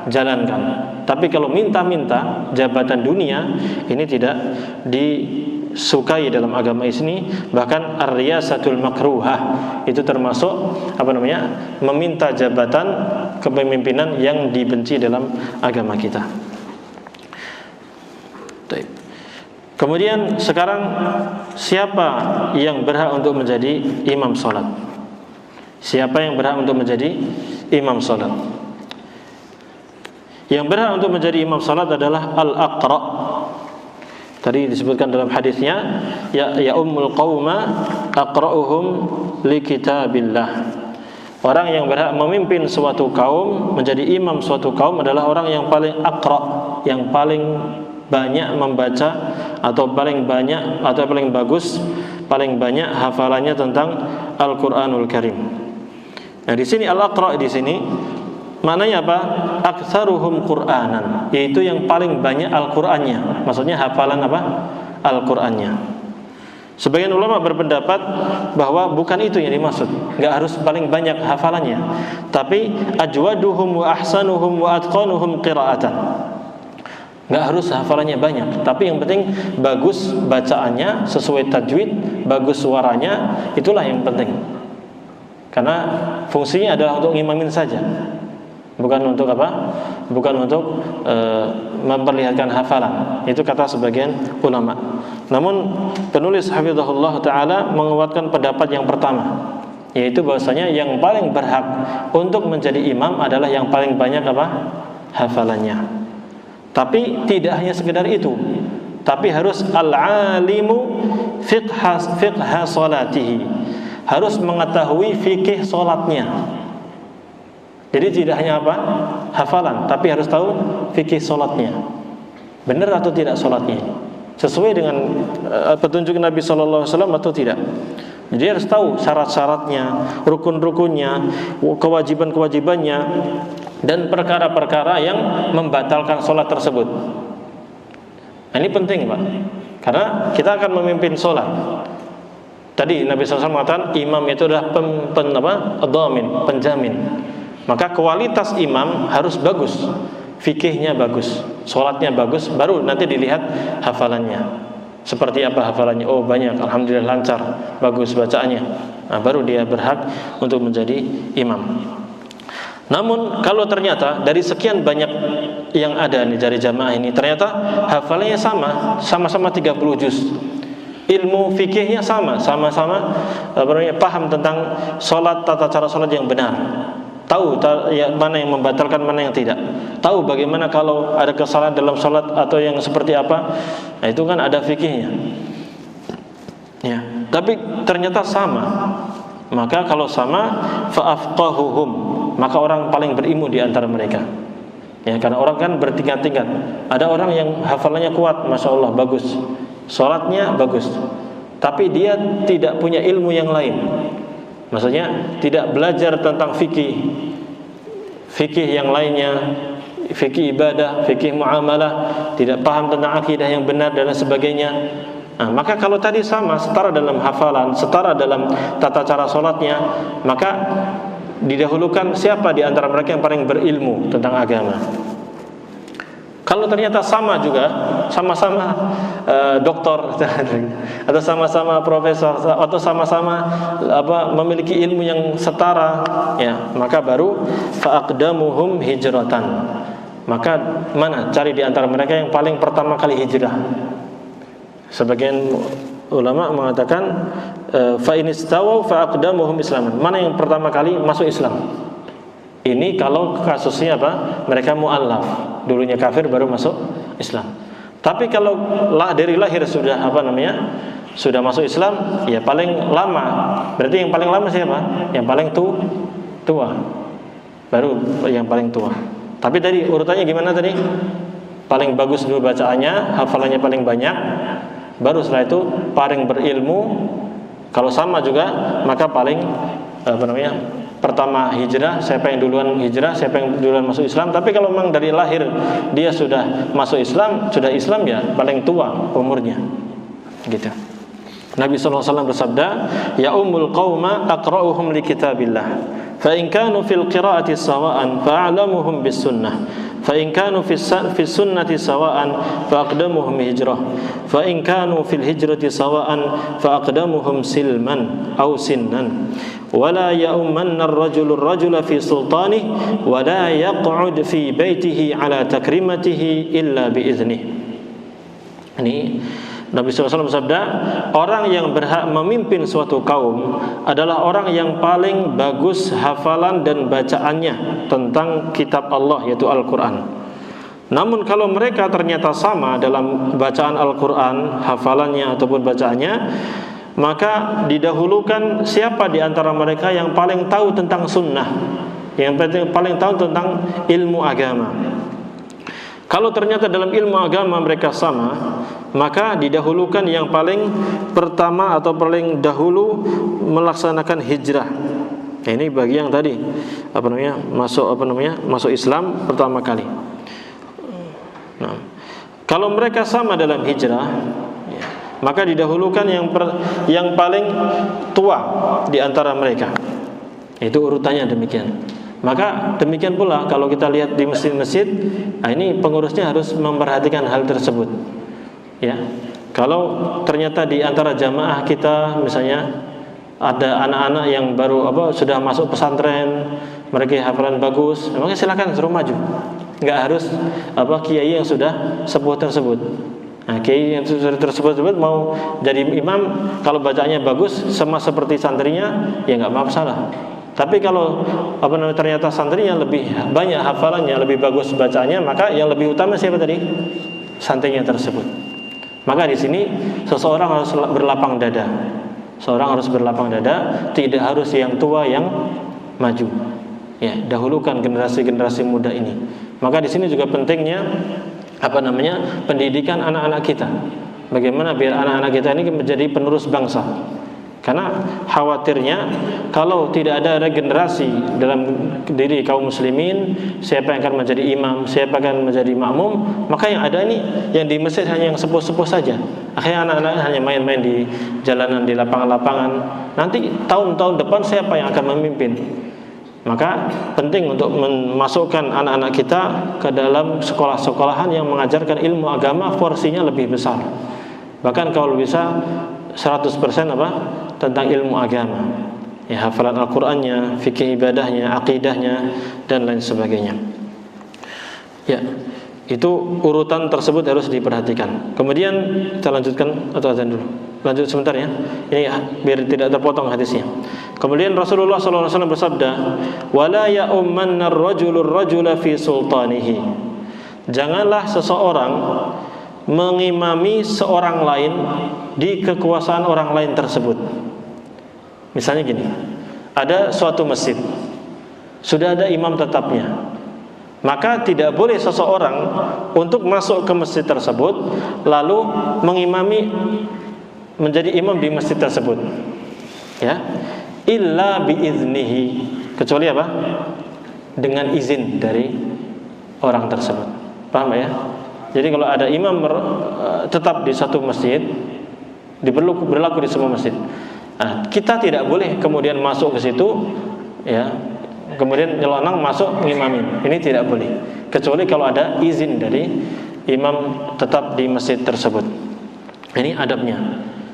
jalankan. Tapi kalau minta-minta jabatan dunia, ini tidak disukai dalam agama ini. Bahkan ar-riyasatul makruhah itu termasuk meminta jabatan kepemimpinan yang dibenci dalam agama kita. Kemudian sekarang siapa yang berhak untuk menjadi imam salat? Siapa yang berhak untuk menjadi imam salat? Yang berhak untuk menjadi imam salat adalah al-aqra. Tadi disebutkan dalam hadisnya, ya ummul qauma aqra'uhum li kitabillah. Orang yang berhak memimpin suatu kaum, menjadi imam suatu kaum adalah orang yang paling aqra, yang paling banyak membaca atau paling banyak atau paling bagus, paling banyak hafalannya tentang Al-Qur'anul Karim. Nah, di sini al-aqra di sini maknanya apa? Aktsaruhum Qur'anan, yaitu yang paling banyak Al-Qur'annya. Maksudnya hafalan apa? Al-Qur'annya. Sebagian ulama berpendapat bahwa bukan itu yang dimaksud, enggak harus paling banyak hafalannya, tapi ajwaduhum wa ahsanuhum wa atqanuhum qira'atan. Enggak harus hafalannya banyak, tapi yang penting bagus bacaannya, sesuai tajwid, bagus suaranya, itulah yang penting. Karena fungsinya adalah untuk ngimamin saja, bukan untuk apa? Bukan untuk memperlihatkan hafalan. Itu kata sebagian ulama. Namun penulis hafizahullah taala menguatkan pendapat yang pertama, yaitu bahwasanya yang paling berhak untuk menjadi imam adalah yang paling banyak apa? Hafalannya. Tapi tidak hanya sekedar itu, tapi harus al-alimu fiqha salatihi, harus mengetahui fikih salatnya. Jadi tidak hanya apa? Hafalan, tapi harus tahu fikih salatnya. Benar atau tidak salatnya? Sesuai dengan petunjuk Nabi sallallahu alaihi wasallam atau tidak? Jadi harus tahu syarat-syaratnya, rukun-rukunnya, kewajiban-kewajibannya, dan perkara-perkara yang membatalkan sholat tersebut. Nah, ini penting, Pak, karena kita akan memimpin sholat. Tadi Nabi SAW mengatakan imam itu adalah penjamin. Maka kualitas imam harus bagus, fikihnya bagus, sholatnya bagus, baru nanti dilihat hafalannya. Seperti apa hafalannya? Oh, banyak, alhamdulillah lancar, bagus bacaannya. Nah, baru dia berhak untuk menjadi imam. Namun kalau ternyata dari sekian banyak yang ada nih dari jamaah ini, ternyata hafalannya sama-sama 30 juz, ilmu fikihnya sama-sama paham tentang sholat, tata cara sholat yang benar, tahu mana yang membatalkan, mana yang tidak, tahu bagaimana kalau ada kesalahan dalam sholat atau yang seperti apa. Nah, itu kan ada fikihnya ya. Tapi ternyata sama, maka kalau sama fa'afqahuhum, maka orang paling berilmu di antara mereka. Ya, karena orang kan bertingkat-tingkat. Ada orang yang hafalannya kuat, masya Allah, bagus. sholatnya bagus, tapi dia tidak punya ilmu yang lain. Maksudnya tidak belajar tentang fikih yang lainnya, fikih ibadah, fikih muamalah, tidak paham tentang akidah yang benar dan sebagainya. Nah, maka kalau tadi sama, setara dalam hafalan, setara dalam tata cara sholatnya, maka didahulukan siapa di antara mereka yang paling berilmu tentang agama. Kalau ternyata sama juga, sama-sama doktor atau sama-sama profesor atau sama-sama memiliki ilmu yang setara, ya, maka baru fa'aqdamuhum hijratan. Maka mana cari di antara mereka yang paling pertama kali hijrah. Sebagian ulama mengatakan fa in istawaw fa'aqdamuhum islaman. Mana yang pertama kali masuk Islam? Ini kalau kasusnya mereka mu'allaf, dulunya kafir baru masuk Islam. Tapi kalau dari lahir sudah sudah masuk Islam, ya paling lama. Berarti yang paling lama siapa? Yang paling tua. Baru yang paling tua. Tapi tadi urutannya gimana tadi? Paling bagus dulu bacaannya, hafalannya paling banyak, baru setelah itu paling berilmu. Kalau sama juga, maka paling pertama hijrah, siapa yang duluan hijrah, siapa yang duluan masuk Islam. Tapi kalau memang dari lahir dia sudah masuk Islam, sudah Islam, ya paling tua umurnya, gitu. Nabi SAW bersabda, ya ummul qauma aqra'uhum li kitabillah, fa in kanu fil qira'ati sawa'an fa'alamuhum bis sunnah, fa in kanu fi sunnati sawa'an fa aqdamuhum hijrah, fa in kanu fil hijrati sawa'an fa aqdamuhum silman aw sinnan, wala ya'ummanna ar-rajulu ar-rajula fi sultanihi wa la yaq'ud fi baitihi ala takrimatihi illa bi idhnihi. Ini Nabi SAW bersabda, orang yang berhak memimpin suatu kaum adalah orang yang paling bagus hafalan dan bacaannya tentang kitab Allah, yaitu Al-Quran. Namun kalau mereka ternyata sama dalam bacaan Al-Quran, hafalannya ataupun bacaannya, maka didahulukan siapa di antara mereka yang paling tahu tentang sunnah, yang paling tahu tentang ilmu agama. Kalau ternyata dalam ilmu agama mereka sama, maka didahulukan yang paling pertama atau paling dahulu melaksanakan hijrah. Ini bagi yang tadi masuk Islam pertama kali. Nah, kalau mereka sama dalam hijrah, ya, maka didahulukan yang paling tua di antara mereka. Itu urutannya demikian. Maka demikian pula kalau kita lihat di masjid-masjid, nah ini pengurusnya harus memperhatikan hal tersebut. Ya, kalau ternyata di antara jamaah kita misalnya ada anak-anak yang baru sudah masuk pesantren, mereka hafalan bagus, maka silakan suruh maju. Enggak harus kiai yang sudah sepuh tersebut. Nah, kiai yang sudah tersebut mau jadi imam, kalau bacaannya bagus sama seperti santrinya, ya enggak masalah. Tapi kalau ternyata santrinya lebih banyak hafalannya, lebih bagus bacaannya, maka yang lebih utama siapa tadi? Santrinya tersebut. Maka di sini seseorang harus berlapang dada. Seorang harus berlapang dada, tidak harus yang tua yang maju. Ya, dahulukan generasi-generasi muda ini. Maka di sini juga pentingnya pendidikan anak-anak kita. Bagaimana biar anak-anak kita ini menjadi penerus bangsa. Karena khawatirnya kalau tidak ada regenerasi dalam diri kaum muslimin, siapa yang akan menjadi imam, siapa akan menjadi makmum, maka yang ada ini yang di masjid hanya yang sepuh-sepuh saja. Akhirnya anak-anak hanya main-main di jalanan, di lapangan-lapangan. Nanti tahun-tahun depan siapa yang akan memimpin? Maka penting untuk memasukkan anak-anak kita ke dalam sekolah-sekolahan yang mengajarkan ilmu agama, porsinya lebih besar. Bahkan kalau bisa 100% tentang ilmu agama, ya, hafalan Al-Qur'annya, fikih ibadahnya, akidahnya, dan lain sebagainya. Ya, itu urutan tersebut harus diperhatikan. Kemudian kita lanjutkan atau azan dulu. Lanjut sebentar ya. Ini biar tidak terpotong hadisnya. Kemudian Rasulullah SAW bersabda, "Wala ya'ummanna ar-rajulu ar-rajula fi sultanihi." Janganlah seseorang mengimami seorang lain di kekuasaan orang lain tersebut. Misalnya gini, ada suatu masjid, sudah ada imam tetapnya, Maka tidak boleh seseorang untuk masuk ke masjid tersebut lalu mengimami, menjadi imam di masjid tersebut, ya, illa biiznihi, kecuali apa? Dengan izin dari orang tersebut. Paham ya? Jadi kalau ada imam tetap di satu masjid, berlaku di semua masjid. Nah, kita tidak boleh kemudian masuk ke situ, ya, kemudian nyelonong masuk mengimami. Ini tidak boleh, kecuali kalau ada izin dari imam tetap di masjid tersebut. Ini adabnya.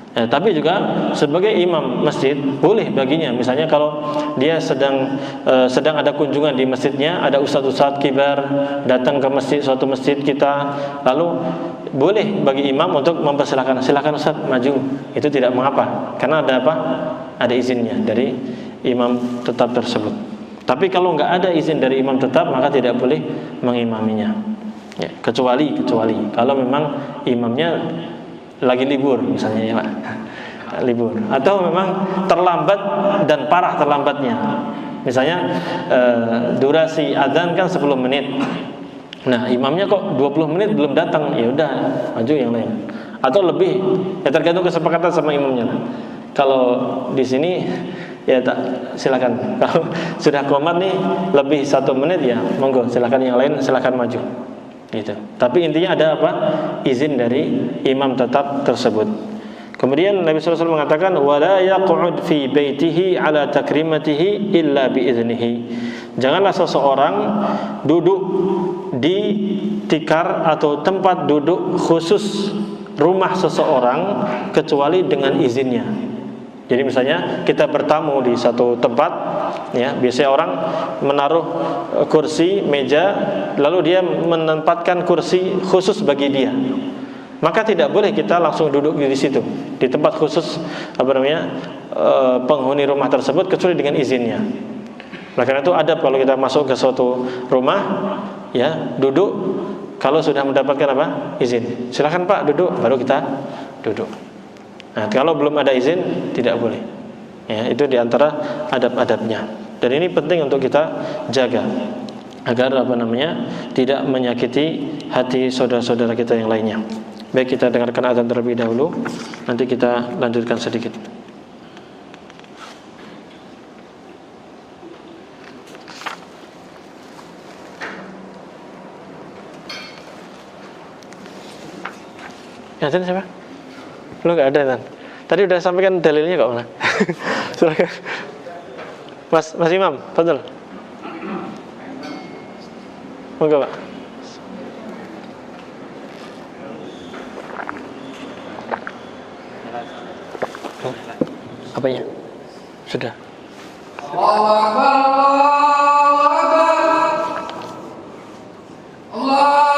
Tapi juga sebagai imam masjid boleh baginya, misalnya kalau dia sedang ada kunjungan di masjidnya, ada ustadz-ustadz kibar datang ke masjid, suatu masjid kita, lalu boleh bagi imam untuk mempersilahkan, silakan ustadz maju, itu tidak mengapa, karena ada apa? Ada izinnya dari imam tetap tersebut. Tapi kalau nggak ada izin dari imam tetap, maka tidak boleh mengimaminya, ya, kecuali kalau memang imamnya lagi libur misalnya, ya Pak, libur, atau memang terlambat dan parah terlambatnya. Misalnya durasi azan kan 10 menit. Nah, imamnya kok 20 menit belum datang, ya udah maju yang lain. Atau lebih, ya tergantung kesepakatan sama imamnya. Kalau di sini ya silakan. Kalau sudah qomat nih lebih 1 menit, ya monggo, silakan yang lain silakan maju. Gitu. Tapi intinya ada apa? Izin dari imam tetap tersebut. Kemudian Nabi SAW mengatakan, wala yaq'ud fi baitihi ala takrimatihi illa biiznihi. Janganlah seseorang duduk di tikar atau tempat duduk khusus rumah seseorang kecuali dengan izinnya. Jadi misalnya kita bertamu di satu tempat, ya, biasanya orang menaruh kursi, meja, lalu dia menempatkan kursi khusus bagi dia. Maka tidak boleh kita langsung duduk di situ, di tempat khusus penghuni rumah tersebut, kecuali dengan izinnya. Oleh karena itu adab kalau kita masuk ke suatu rumah, ya, duduk kalau sudah mendapatkan apa? Izin. Silakan Pak duduk, baru kita duduk. Nah, kalau belum ada izin tidak boleh. Ya, itu diantara adab-adabnya. Dan ini penting untuk kita jaga agar tidak menyakiti hati saudara-saudara kita yang lainnya. Baik, kita dengarkan azan terlebih dahulu, nanti kita lanjutkan sedikit. Azan siapa? Lu nggak ada kan? Tadi udah sampaikan dalilnya kok mana? Silakan. Mas Imam, betul. Monggo Pak. Apanya? Sudah. Allahu Akbar, Allahu Akbar. Allah.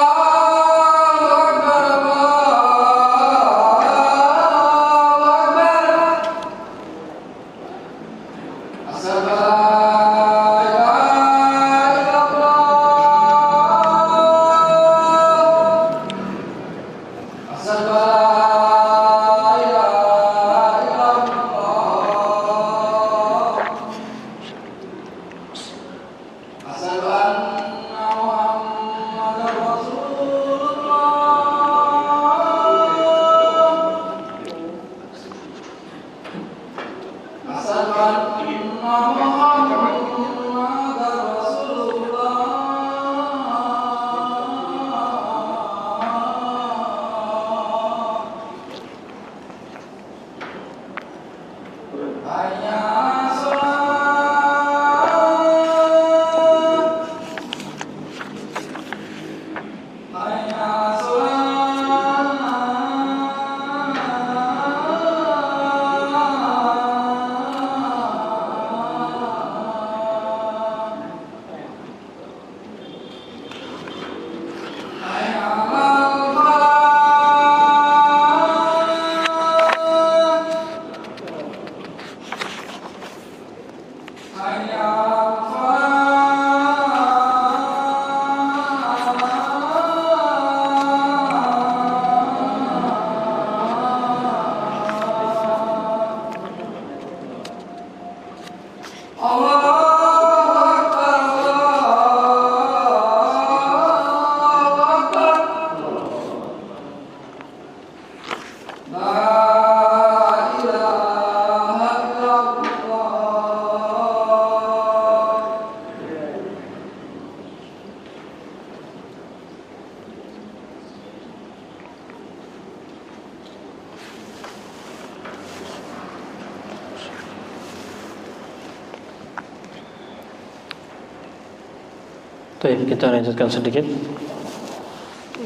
Baik, kita lanjutkan sedikit.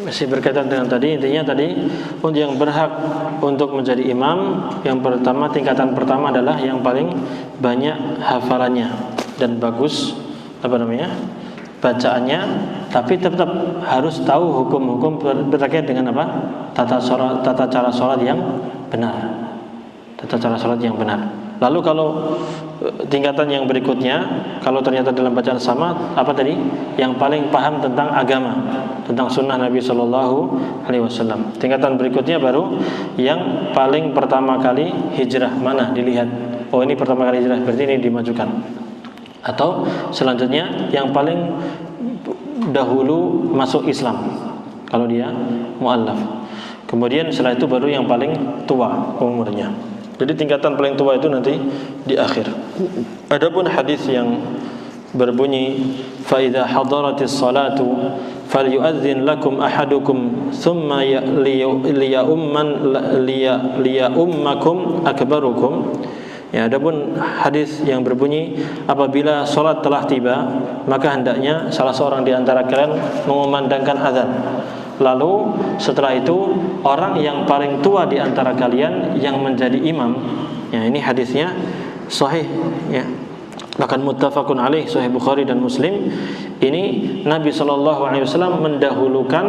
Masih berkaitan dengan tadi, intinya tadi untuk yang berhak untuk menjadi imam, yang pertama, tingkatan pertama adalah yang paling banyak hafalannya dan bagus bacaannya, tapi tetap harus tahu hukum-hukum berkait dengan tata cara sholat yang benar. Tata cara sholat yang benar. Lalu kalau tingkatan yang berikutnya, kalau ternyata dalam bacaan sama, yang paling paham tentang agama, tentang sunnah Nabi Shallallahu Alaihi Wasallam. Tingkatan berikutnya baru yang paling pertama kali hijrah, mana dilihat, oh ini pertama kali hijrah, berarti ini dimajukan. Atau selanjutnya yang paling dahulu masuk Islam, kalau dia mu'allaf. Kemudian setelah itu baru yang paling tua umurnya. Jadi tingkatan paling tua itu nanti di akhir. Adapun hadis yang berbunyi fa idza hadaratis salatu falyu'adzin lakum ahadukum thumma liya'ummakum akbarukum. Ya, adapun hadis yang berbunyi apabila salat telah tiba, maka hendaknya salah seorang di antara kalian mengumandangkan azan. Lalu setelah itu orang yang paling tua di antara kalian yang menjadi imam. Ya, ini hadisnya sahih ya. Bahkan muttafaqun alaih, sahih Bukhari dan Muslim. Ini Nabi sallallahu alaihi wasallam mendahulukan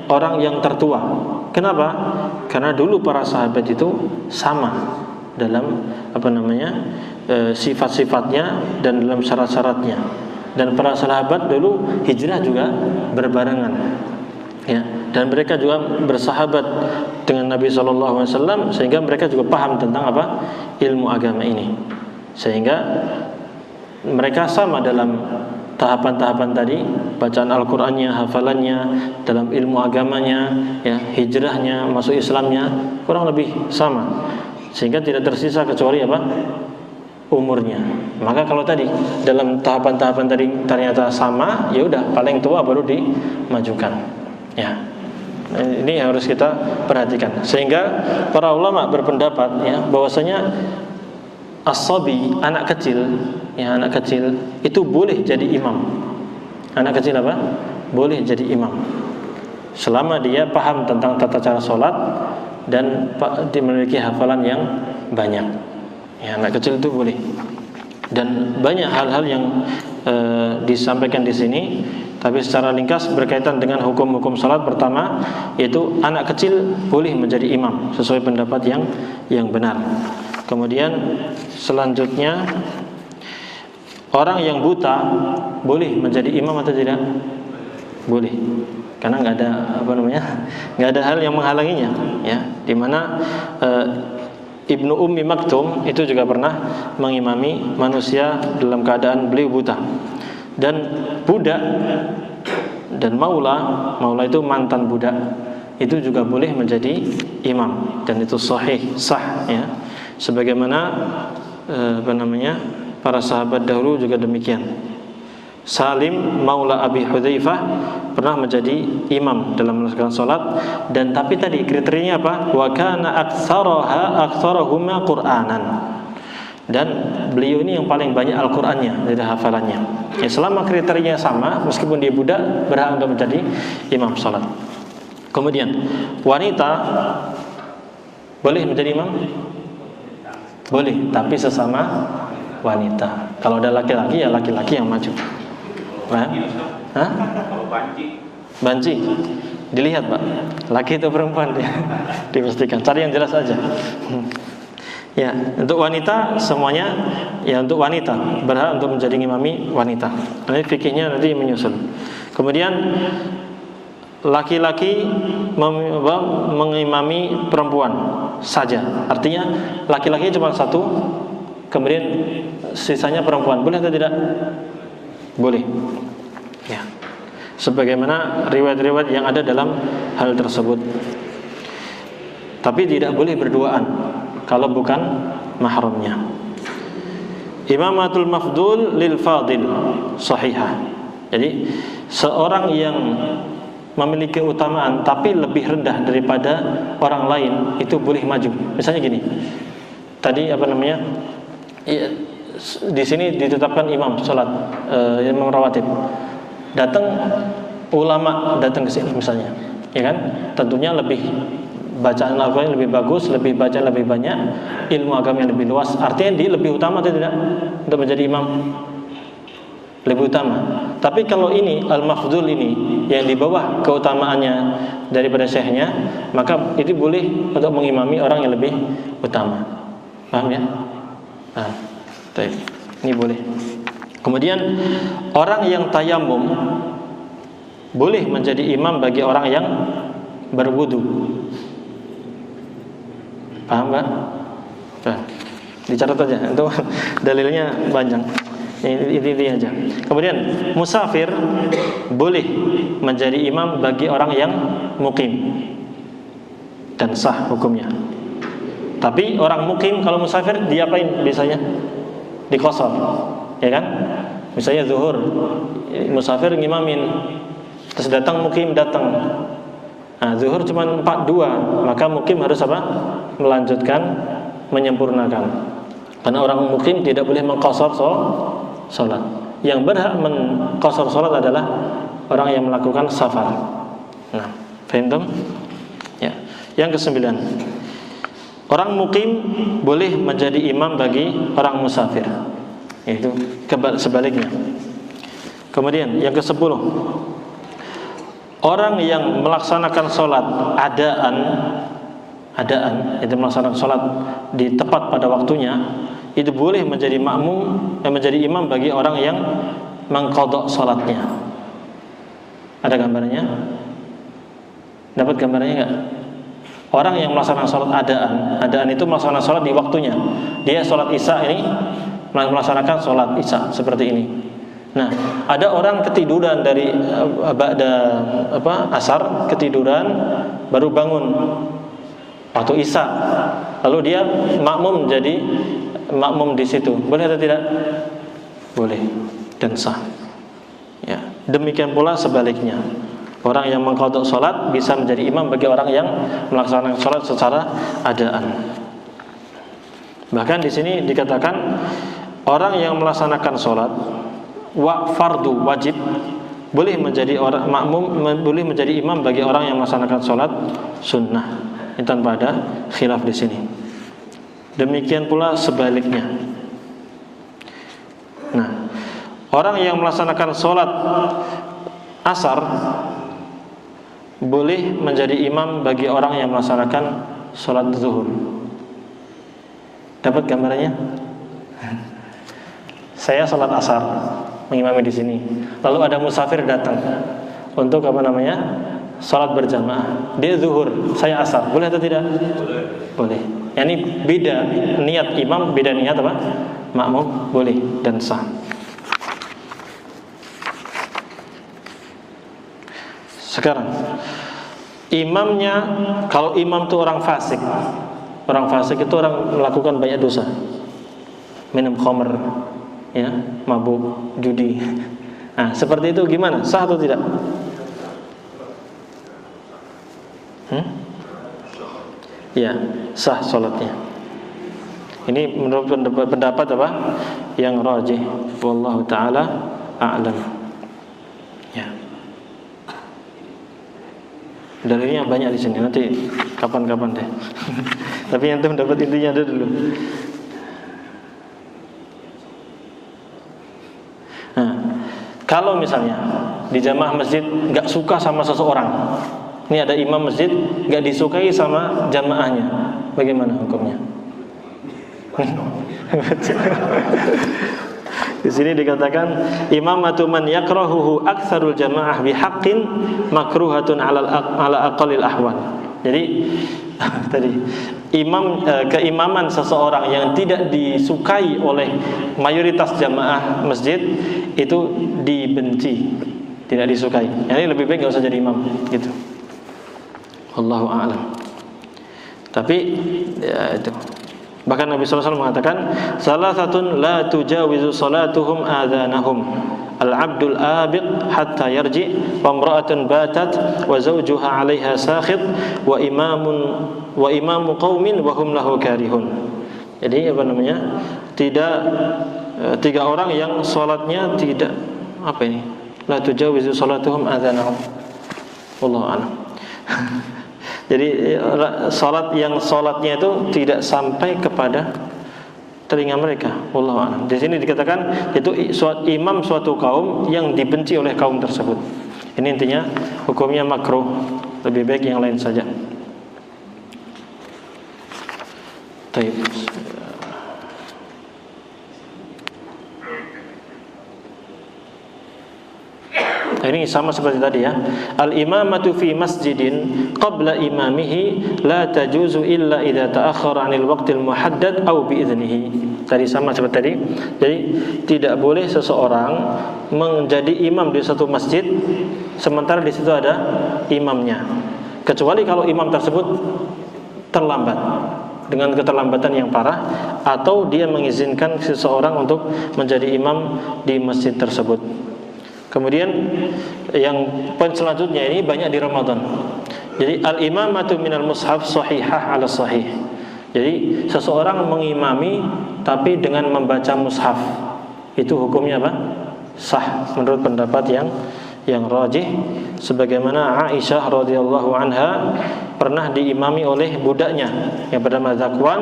orang yang tertua. Kenapa? Karena dulu para sahabat itu sama dalam sifat-sifatnya dan dalam syarat-syaratnya. Dan para sahabat dulu hijrah juga berbarengan, ya. Dan mereka juga bersahabat dengan Nabi Shallallahu Alaihi Wasallam, sehingga mereka juga paham tentang ilmu agama ini, sehingga mereka sama dalam tahapan-tahapan tadi, bacaan Al-Qur'annya, hafalannya, dalam ilmu agamanya, ya, hijrahnya, masuk Islamnya, kurang lebih sama, sehingga tidak tersisa kecuali umurnya. Maka kalau tadi dalam tahapan-tahapan tadi ternyata sama, ya udah paling tua baru dimajukan. Ya. Ini harus kita perhatikan. Sehingga para ulama berpendapat ya bahwasanya as-sabi, anak kecil itu boleh jadi imam. Anak kecil boleh jadi imam. Selama dia paham tentang tata cara sholat dan memiliki hafalan yang banyak. Ya, anak kecil itu boleh. Dan banyak hal-hal yang disampaikan di sini, tapi secara ringkas berkaitan dengan hukum-hukum salat. Pertama, yaitu anak kecil boleh menjadi imam sesuai pendapat yang benar. Kemudian selanjutnya, orang yang buta boleh menjadi imam atau tidak? Boleh. Karena nggak ada hal yang menghalanginya, ya. Di mana Ibnu Ummi Maktum itu juga pernah mengimami manusia dalam keadaan beliau buta. Dan budak dan maula itu mantan budak, itu juga boleh menjadi imam, dan itu sah ya. Sebagaimana para sahabat dahulu juga demikian. Salim maula Abi Hudzaifah pernah menjadi imam dalam melaksanakan salat, dan tapi tadi kriterianya wa kana aktsarahuma Qur'anan, dan beliau ini yang paling banyak Al-Qur'annya dari hafalannya. Ya, selama kriterianya sama, meskipun dia budak, berhak untuk menjadi imam salat. Kemudian wanita boleh menjadi imam? Boleh, tapi sesama wanita. Kalau ada laki-laki, ya laki-laki yang maju. Hah? Banci. Dilihat, Pak. Laki itu perempuan dia. Dipastikan. Cari yang jelas aja. Ya, untuk wanita semuanya, ya, untuk wanita berhak untuk menjadi imami wanita. Nanti fikihnya nanti menyusul. Kemudian laki-laki mengimami perempuan saja. Artinya laki-laki cuma satu, kemudian sisanya perempuan. Boleh atau tidak? Boleh. Ya. Sebagaimana riwayat-riwayat yang ada dalam hal tersebut. Tapi tidak boleh berduaan kalau bukan mahramnya. Imamatul mafdul lil fadil sahihah. Jadi seorang yang memiliki keutamaan tapi lebih rendah daripada orang lain itu boleh maju. Misalnya gini. Tadi di sini ditetapkan imam salat, imam rawatib. Datang ulama datang ke sini misalnya, ya kan? Tentunya lebih bacaan Al-Quran lebih bagus, lebih baca lebih banyak, ilmu agama yang lebih luas. Artinya dia lebih utama atau tidak untuk menjadi imam? Lebih utama. Tapi kalau ini al-mafdhul ini yang di bawah keutamaannya daripada syekhnya, maka itu boleh untuk mengimami orang yang lebih utama. Paham ya? Nah, baik. Ini boleh. Kemudian orang yang tayamum boleh menjadi imam bagi orang yang berwudu. Paham Pak? Nah, dicatat aja. Itu dalilnya panjang. Ini aja. Kemudian musafir boleh menjadi imam bagi orang yang mukim dan sah hukumnya. Tapi orang mukim kalau musafir diapain biasanya? Dikosor, ya kan? Misalnya zuhur, musafir ngimamin, terus datang mukim datang. Nah, zuhur cuma 4-2, maka mukim harus apa? Melanjutkan, menyempurnakan. Karena orang mukim tidak boleh mengqasar salat. Yang berhak mengqasar salat adalah orang yang melakukan safar. Nah, paham? Ya. Yang ke-9. Orang mukim boleh menjadi imam bagi orang musafir. Itu sebaliknya. Kemudian yang ke-10. Orang yang melaksanakan salat adaan itu melaksanakan salat di tepat pada waktunya, itu boleh menjadi makmum menjadi imam bagi orang yang mengqadha salatnya. Ada gambarnya? Dapat gambarnya enggak? Orang yang melaksanakan salat adaan itu melaksanakan salat di waktunya. Dia salat Isya ini melaksanakan salat Isya seperti ini. Nah, ada orang ketiduran dari asar, ketiduran baru bangun waktu Isya. Lalu dia makmum jadi makmum di situ. Boleh atau tidak? Boleh dan sah. Ya, demikian pula sebaliknya. Orang yang mengqadha salat bisa menjadi imam bagi orang yang melaksanakan salat secara adaan. Bahkan di sini dikatakan orang yang melaksanakan salat fardu wajib boleh menjadi orang makmum, boleh menjadi imam bagi orang yang melaksanakan salat sunnah. Ini tanpa ada khilaf di sini. Demikian pula sebaliknya. Nah, orang yang melaksanakan salat asar boleh menjadi imam bagi orang yang melaksanakan salat zuhur. Dapat gambarannya? Saya salat asar mengimami di sini. Lalu ada musafir datang untuk salat berjamaah. Dia zuhur, saya asar. Boleh atau tidak? Boleh. Yani beda niat imam, beda niat apa? Makmum, boleh dan sah. Sekarang imamnya, kalau imam itu orang fasik. Orang fasik itu orang melakukan banyak dosa. Minum khamr, ya, mabuk, judi. Nah, seperti itu gimana? Sah atau tidak? Ya, sah salatnya. Ini menurut pendapat apa? Yang rajih, wallahu taala a'lam. Ya. Dalilnya banyak di sini. Nanti kapan-kapan deh. Tapi yang dapat intinya dulu. Nah, kalau misalnya di jamaah masjid nggak suka sama seseorang, ini ada imam masjid nggak disukai sama jamaahnya, bagaimana hukumnya? Di sini dikatakan imamatu man yakrahuhu aktsarul jamaah bihaqqin makruhatun ala aqallil ahwal. Jadi tadi keimaman seseorang yang tidak disukai oleh mayoritas jamaah masjid itu dibenci, tidak disukai. Jadi lebih baik enggak usah jadi imam gitu. Wallahu a'lam. Tapi ya itu. Bahkan Nabi SAW mengatakan salasatun la tujawizu salatuhum adhanahum al-abdul abiq hatta yarji wa imra'atun batat wa zawjuha 'alaiha sakhit wa imamu qaumin wa hum lahu karihun. Jadi tidak tiga orang yang sholatnya tidak apa ini? La tujawizu sholatuhum adzanahum. Wallahu a'lam. Jadi sholatnya itu tidak sampai kepada telinga mereka. Wallahu a'lam. Di sini dikatakan itu imam suatu kaum yang dibenci oleh kaum tersebut. Ini intinya hukumnya makruh. Lebih baik yang lain saja. Baik. Ini sama seperti tadi ya. Al-imamatu fi masjidin qabla imamihi la tajuzu illa idza ta'akhkhara 'anil waqtil muhaddad aw bi idznihi. Tadi sama seperti tadi. Jadi tidak boleh seseorang menjadi imam di satu masjid sementara di situ ada imamnya. Kecuali kalau imam tersebut terlambat dengan keterlambatan yang parah atau dia mengizinkan seseorang untuk menjadi imam di masjid tersebut. Kemudian yang poin selanjutnya ini banyak di Ramadan. Jadi al-imamatu minal mushaf sahihah ala sahih. Jadi seseorang mengimami tapi dengan membaca mushaf. Itu hukumnya apa? Sah menurut pendapat yang rajih, sebagaimana Aisyah radhiyallahu anha pernah diimami oleh budaknya yang bernama Zakwan,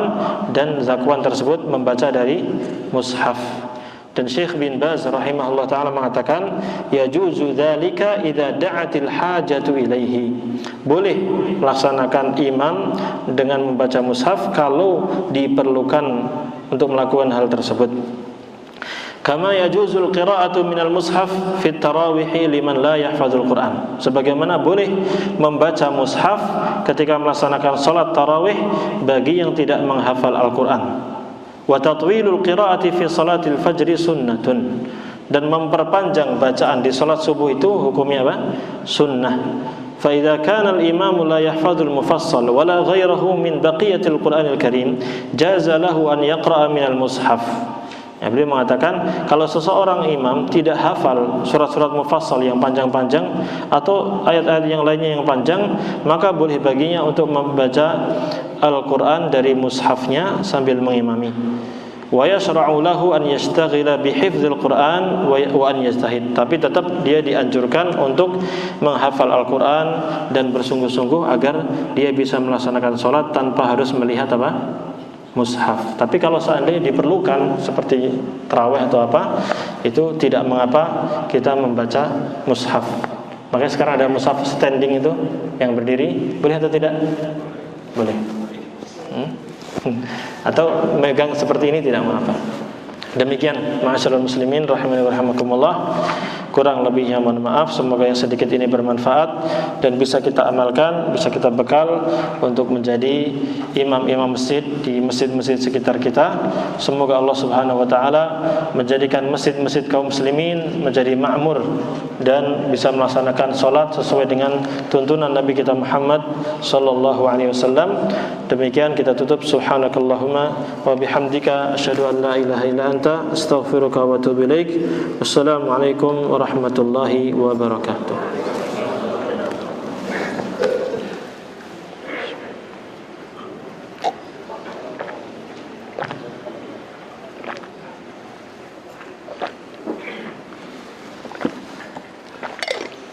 dan Zakwan tersebut membaca dari mushaf. Dan Syekh bin Baz rahimahullah ta'ala mengatakan yajuzu dzalika idza da'atil hajatu ilaihi. Boleh melaksanakan imam dengan membaca mushaf kalau diperlukan untuk melakukan hal tersebut. Kama yajuzul qira'atu minal mushaf fit tarawih liman la yahfazul Qur'an. Sebagaimana boleh membaca mushaf ketika melaksanakan salat tarawih bagi yang tidak menghafal Al-Qur'an. Wa tatwilul qira'ati fi salatil fajri sunnatun. Dan memperpanjang bacaan di salat subuh itu hukumnya apa? Sunnah. Fa idza kana al-imamu la yahfazul mufassal wala ghayruhu min baqiyatil Qur'anil Karim jaza lahu an yaqra'a minal mushaf. Ya, beliau mengatakan kalau seseorang imam tidak hafal surat-surat mufassal yang panjang-panjang atau ayat-ayat yang lainnya yang panjang, maka boleh baginya untuk membaca Al-Quran dari mushafnya sambil mengimami. Wa yashra'u lahu an yastaghila bihifdzil Qur'an wa an yastahid. Tapi tetap dia dianjurkan untuk menghafal Al-Quran dan bersungguh-sungguh agar dia bisa melaksanakan sholat tanpa harus melihat apa? Mushaf. Tapi kalau seandainya diperlukan seperti tarawih atau apa, itu tidak mengapa kita membaca mushaf. Makanya sekarang ada mushaf standing itu yang berdiri, boleh atau tidak? Boleh. Atau megang seperti ini tidak mengapa. Demikian ma'asyiral muslimin rahimani wa rahimakumullah. Kurang lebihnya mohon maaf. Semoga yang sedikit ini bermanfaat dan bisa kita amalkan, bisa kita bekal untuk menjadi imam-imam masjid di masjid-masjid sekitar kita. Semoga Allah Subhanahu wa taala menjadikan masjid-masjid kaum muslimin menjadi makmur dan bisa melaksanakan salat sesuai dengan tuntunan Nabi kita Muhammad sallallahu alaihi wasallam. Demikian kita tutup. Subhanakallahumma wa bihamdika asyhadu an la ilaha illa anta astaghfiruka wa atubu ilaik. Wassalamualaikum warahmatullahi wabarakatuh.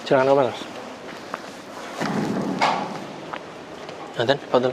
Silakan Pak. Azan, fadhil.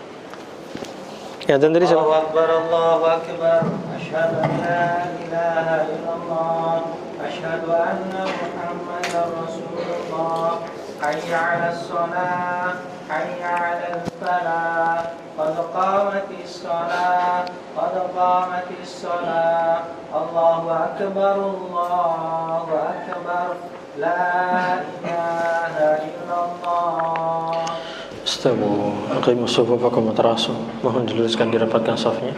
Ya, azan dari siapa? Allahu Akbar, Allahu Akbar. Asyhadu an la ilaha illallah. Asyhadu anna Muhammadar Rasulullah. Hayya 'alas shalah, hayya 'alal falah. Qad qamatis shalah, qad qamatis shalah. Allahu Akbar, Allahu Akbar. La ilaha illallah. Istawu, aqimus sufufakum wa tarasu. Mohon diluruskan, dirapatkan safnya.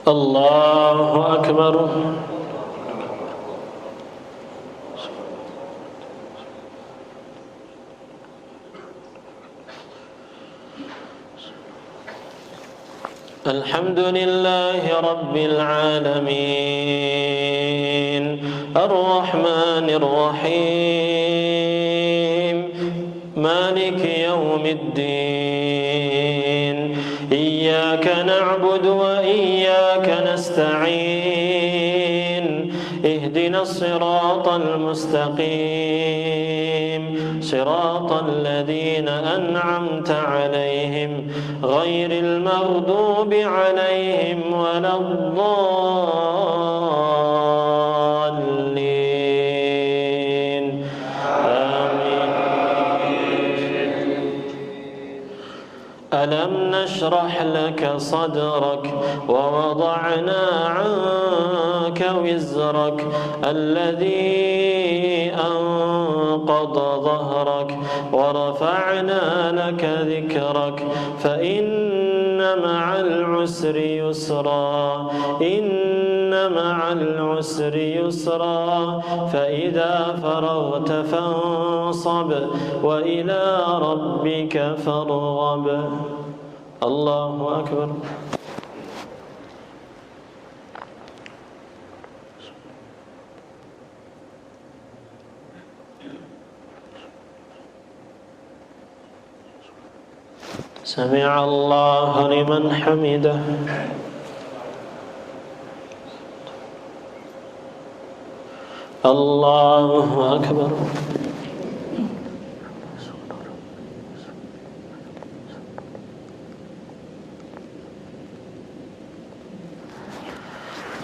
Allahu Akbar. Alhamdulillahi Rabbil Alamin Ar-Rahmanir Rahim Maliki Yawmiddin إياك نعبد وإياك نستعين اهدنا الصراط المستقيم صراط الذين أنعمت عليهم غير المغضوب عليهم ولا الضالين آمين. ألم نشرح لك صدرك ووضعنا عنك وزرك الذي أنقض ظهرك ورفعنا لك ذكرك فإن مع العسر يسرا إن مع العسر يسرا فإذا فرغت فانصب وإلى ربك فارغب. الله أكبر. سمع الله لمن حمده. الله أكبر.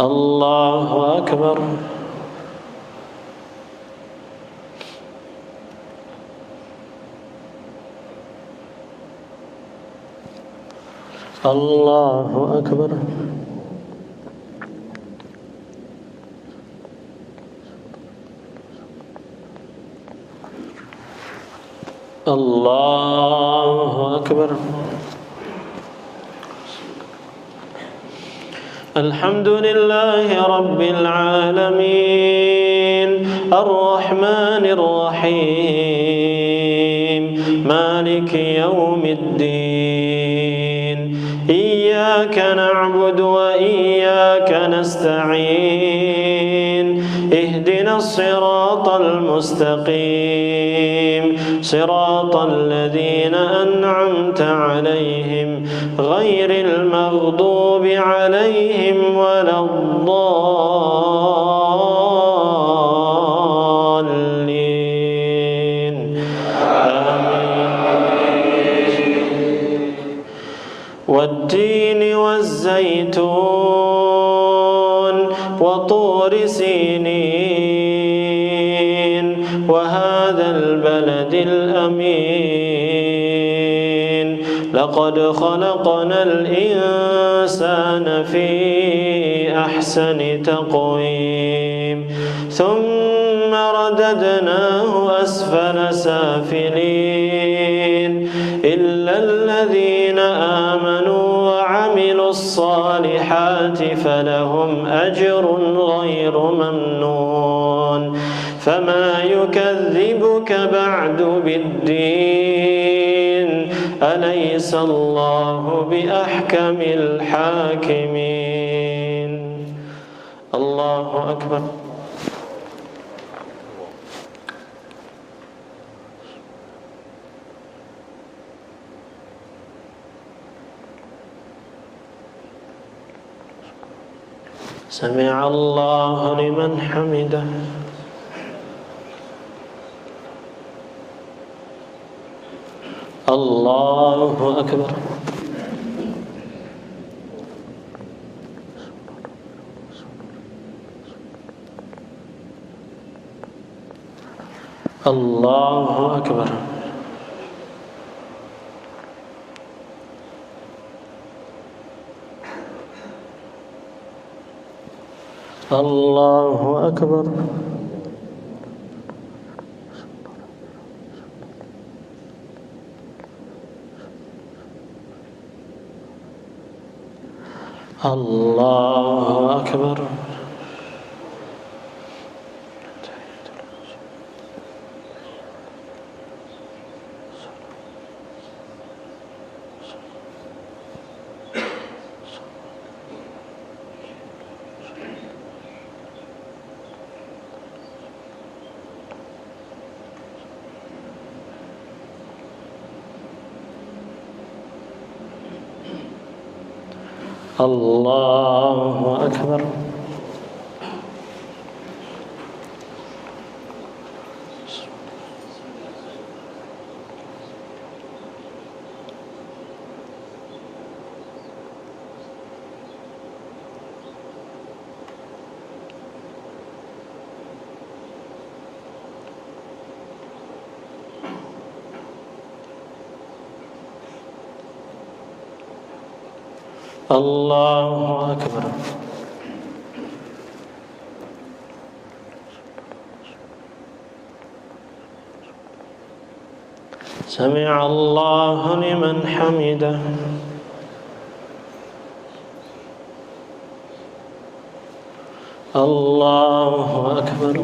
الله أكبر. الله أكبر. الله أكبر. الحمد لله رب العالمين الرحمن الرحيم مالك يوم الدين إياك نعبد وإياك نستعين اهدنا الصراط المستقيم صراط الذين أنعمت عليهم غير المغضوب عليهم ولا الضالين آمين. والتين والزيتون وطور سينين وهذا البلد الأمين لقد خلقنا الإنسان في أحسن تقويم ثم رددناه أسفل سافلين إلا الذين آمنوا وعملوا الصالحات فلهم أجر غير ممنون فما يكذبك بعد بالدين أليس الله بأحكم الحاكمين. الله أكبر. سمع الله لمن حمده. الله أكبر. الله أكبر. الله أكبر. الله أكبر. Allahu Akbar. Allahu Akbar. Sami'a Allahu liman hamidah. Allahu Akbar.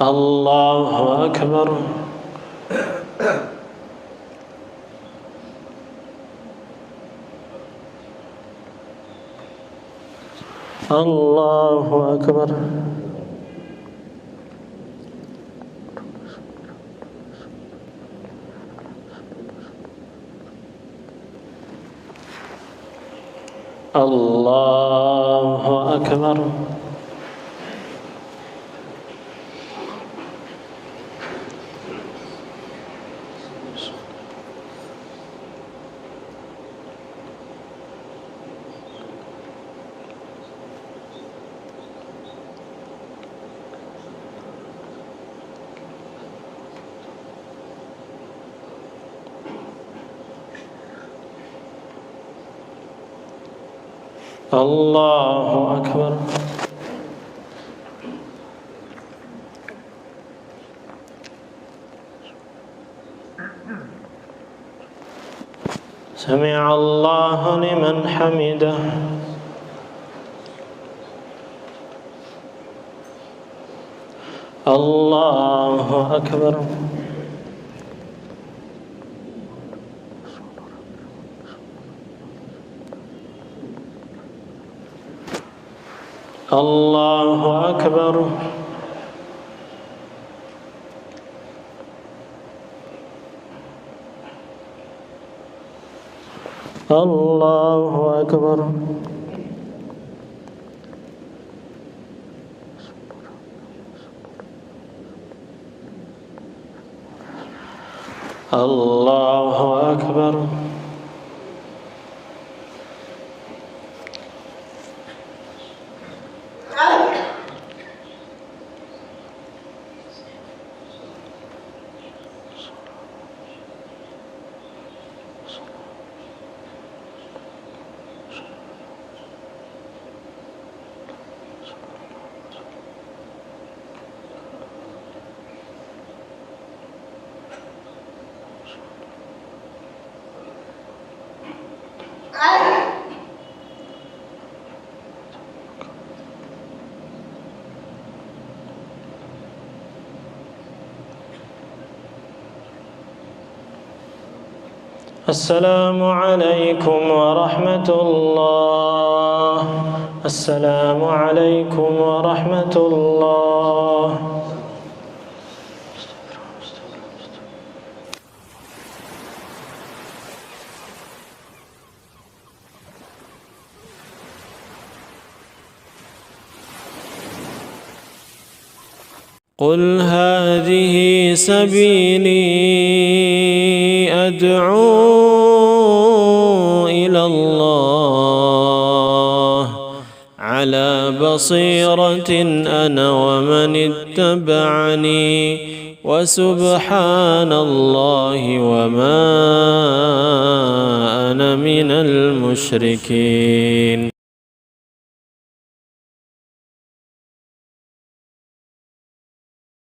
Allahu Akbar. Allahu Akbar. Allahu Akbar. Allahu Akbar. Sami'a Allahu liman hamidah. Allahu Akbar. Allahu Akbar. Allahu Akbar. Allahu Akbar. السلام عليكم ورحمة الله. السلام عليكم ورحمة الله. قل هذه سبيلي أدعو إلى الله على بصيرة أنا ومن اتبعني وسبحان الله وما أنا من المشركين.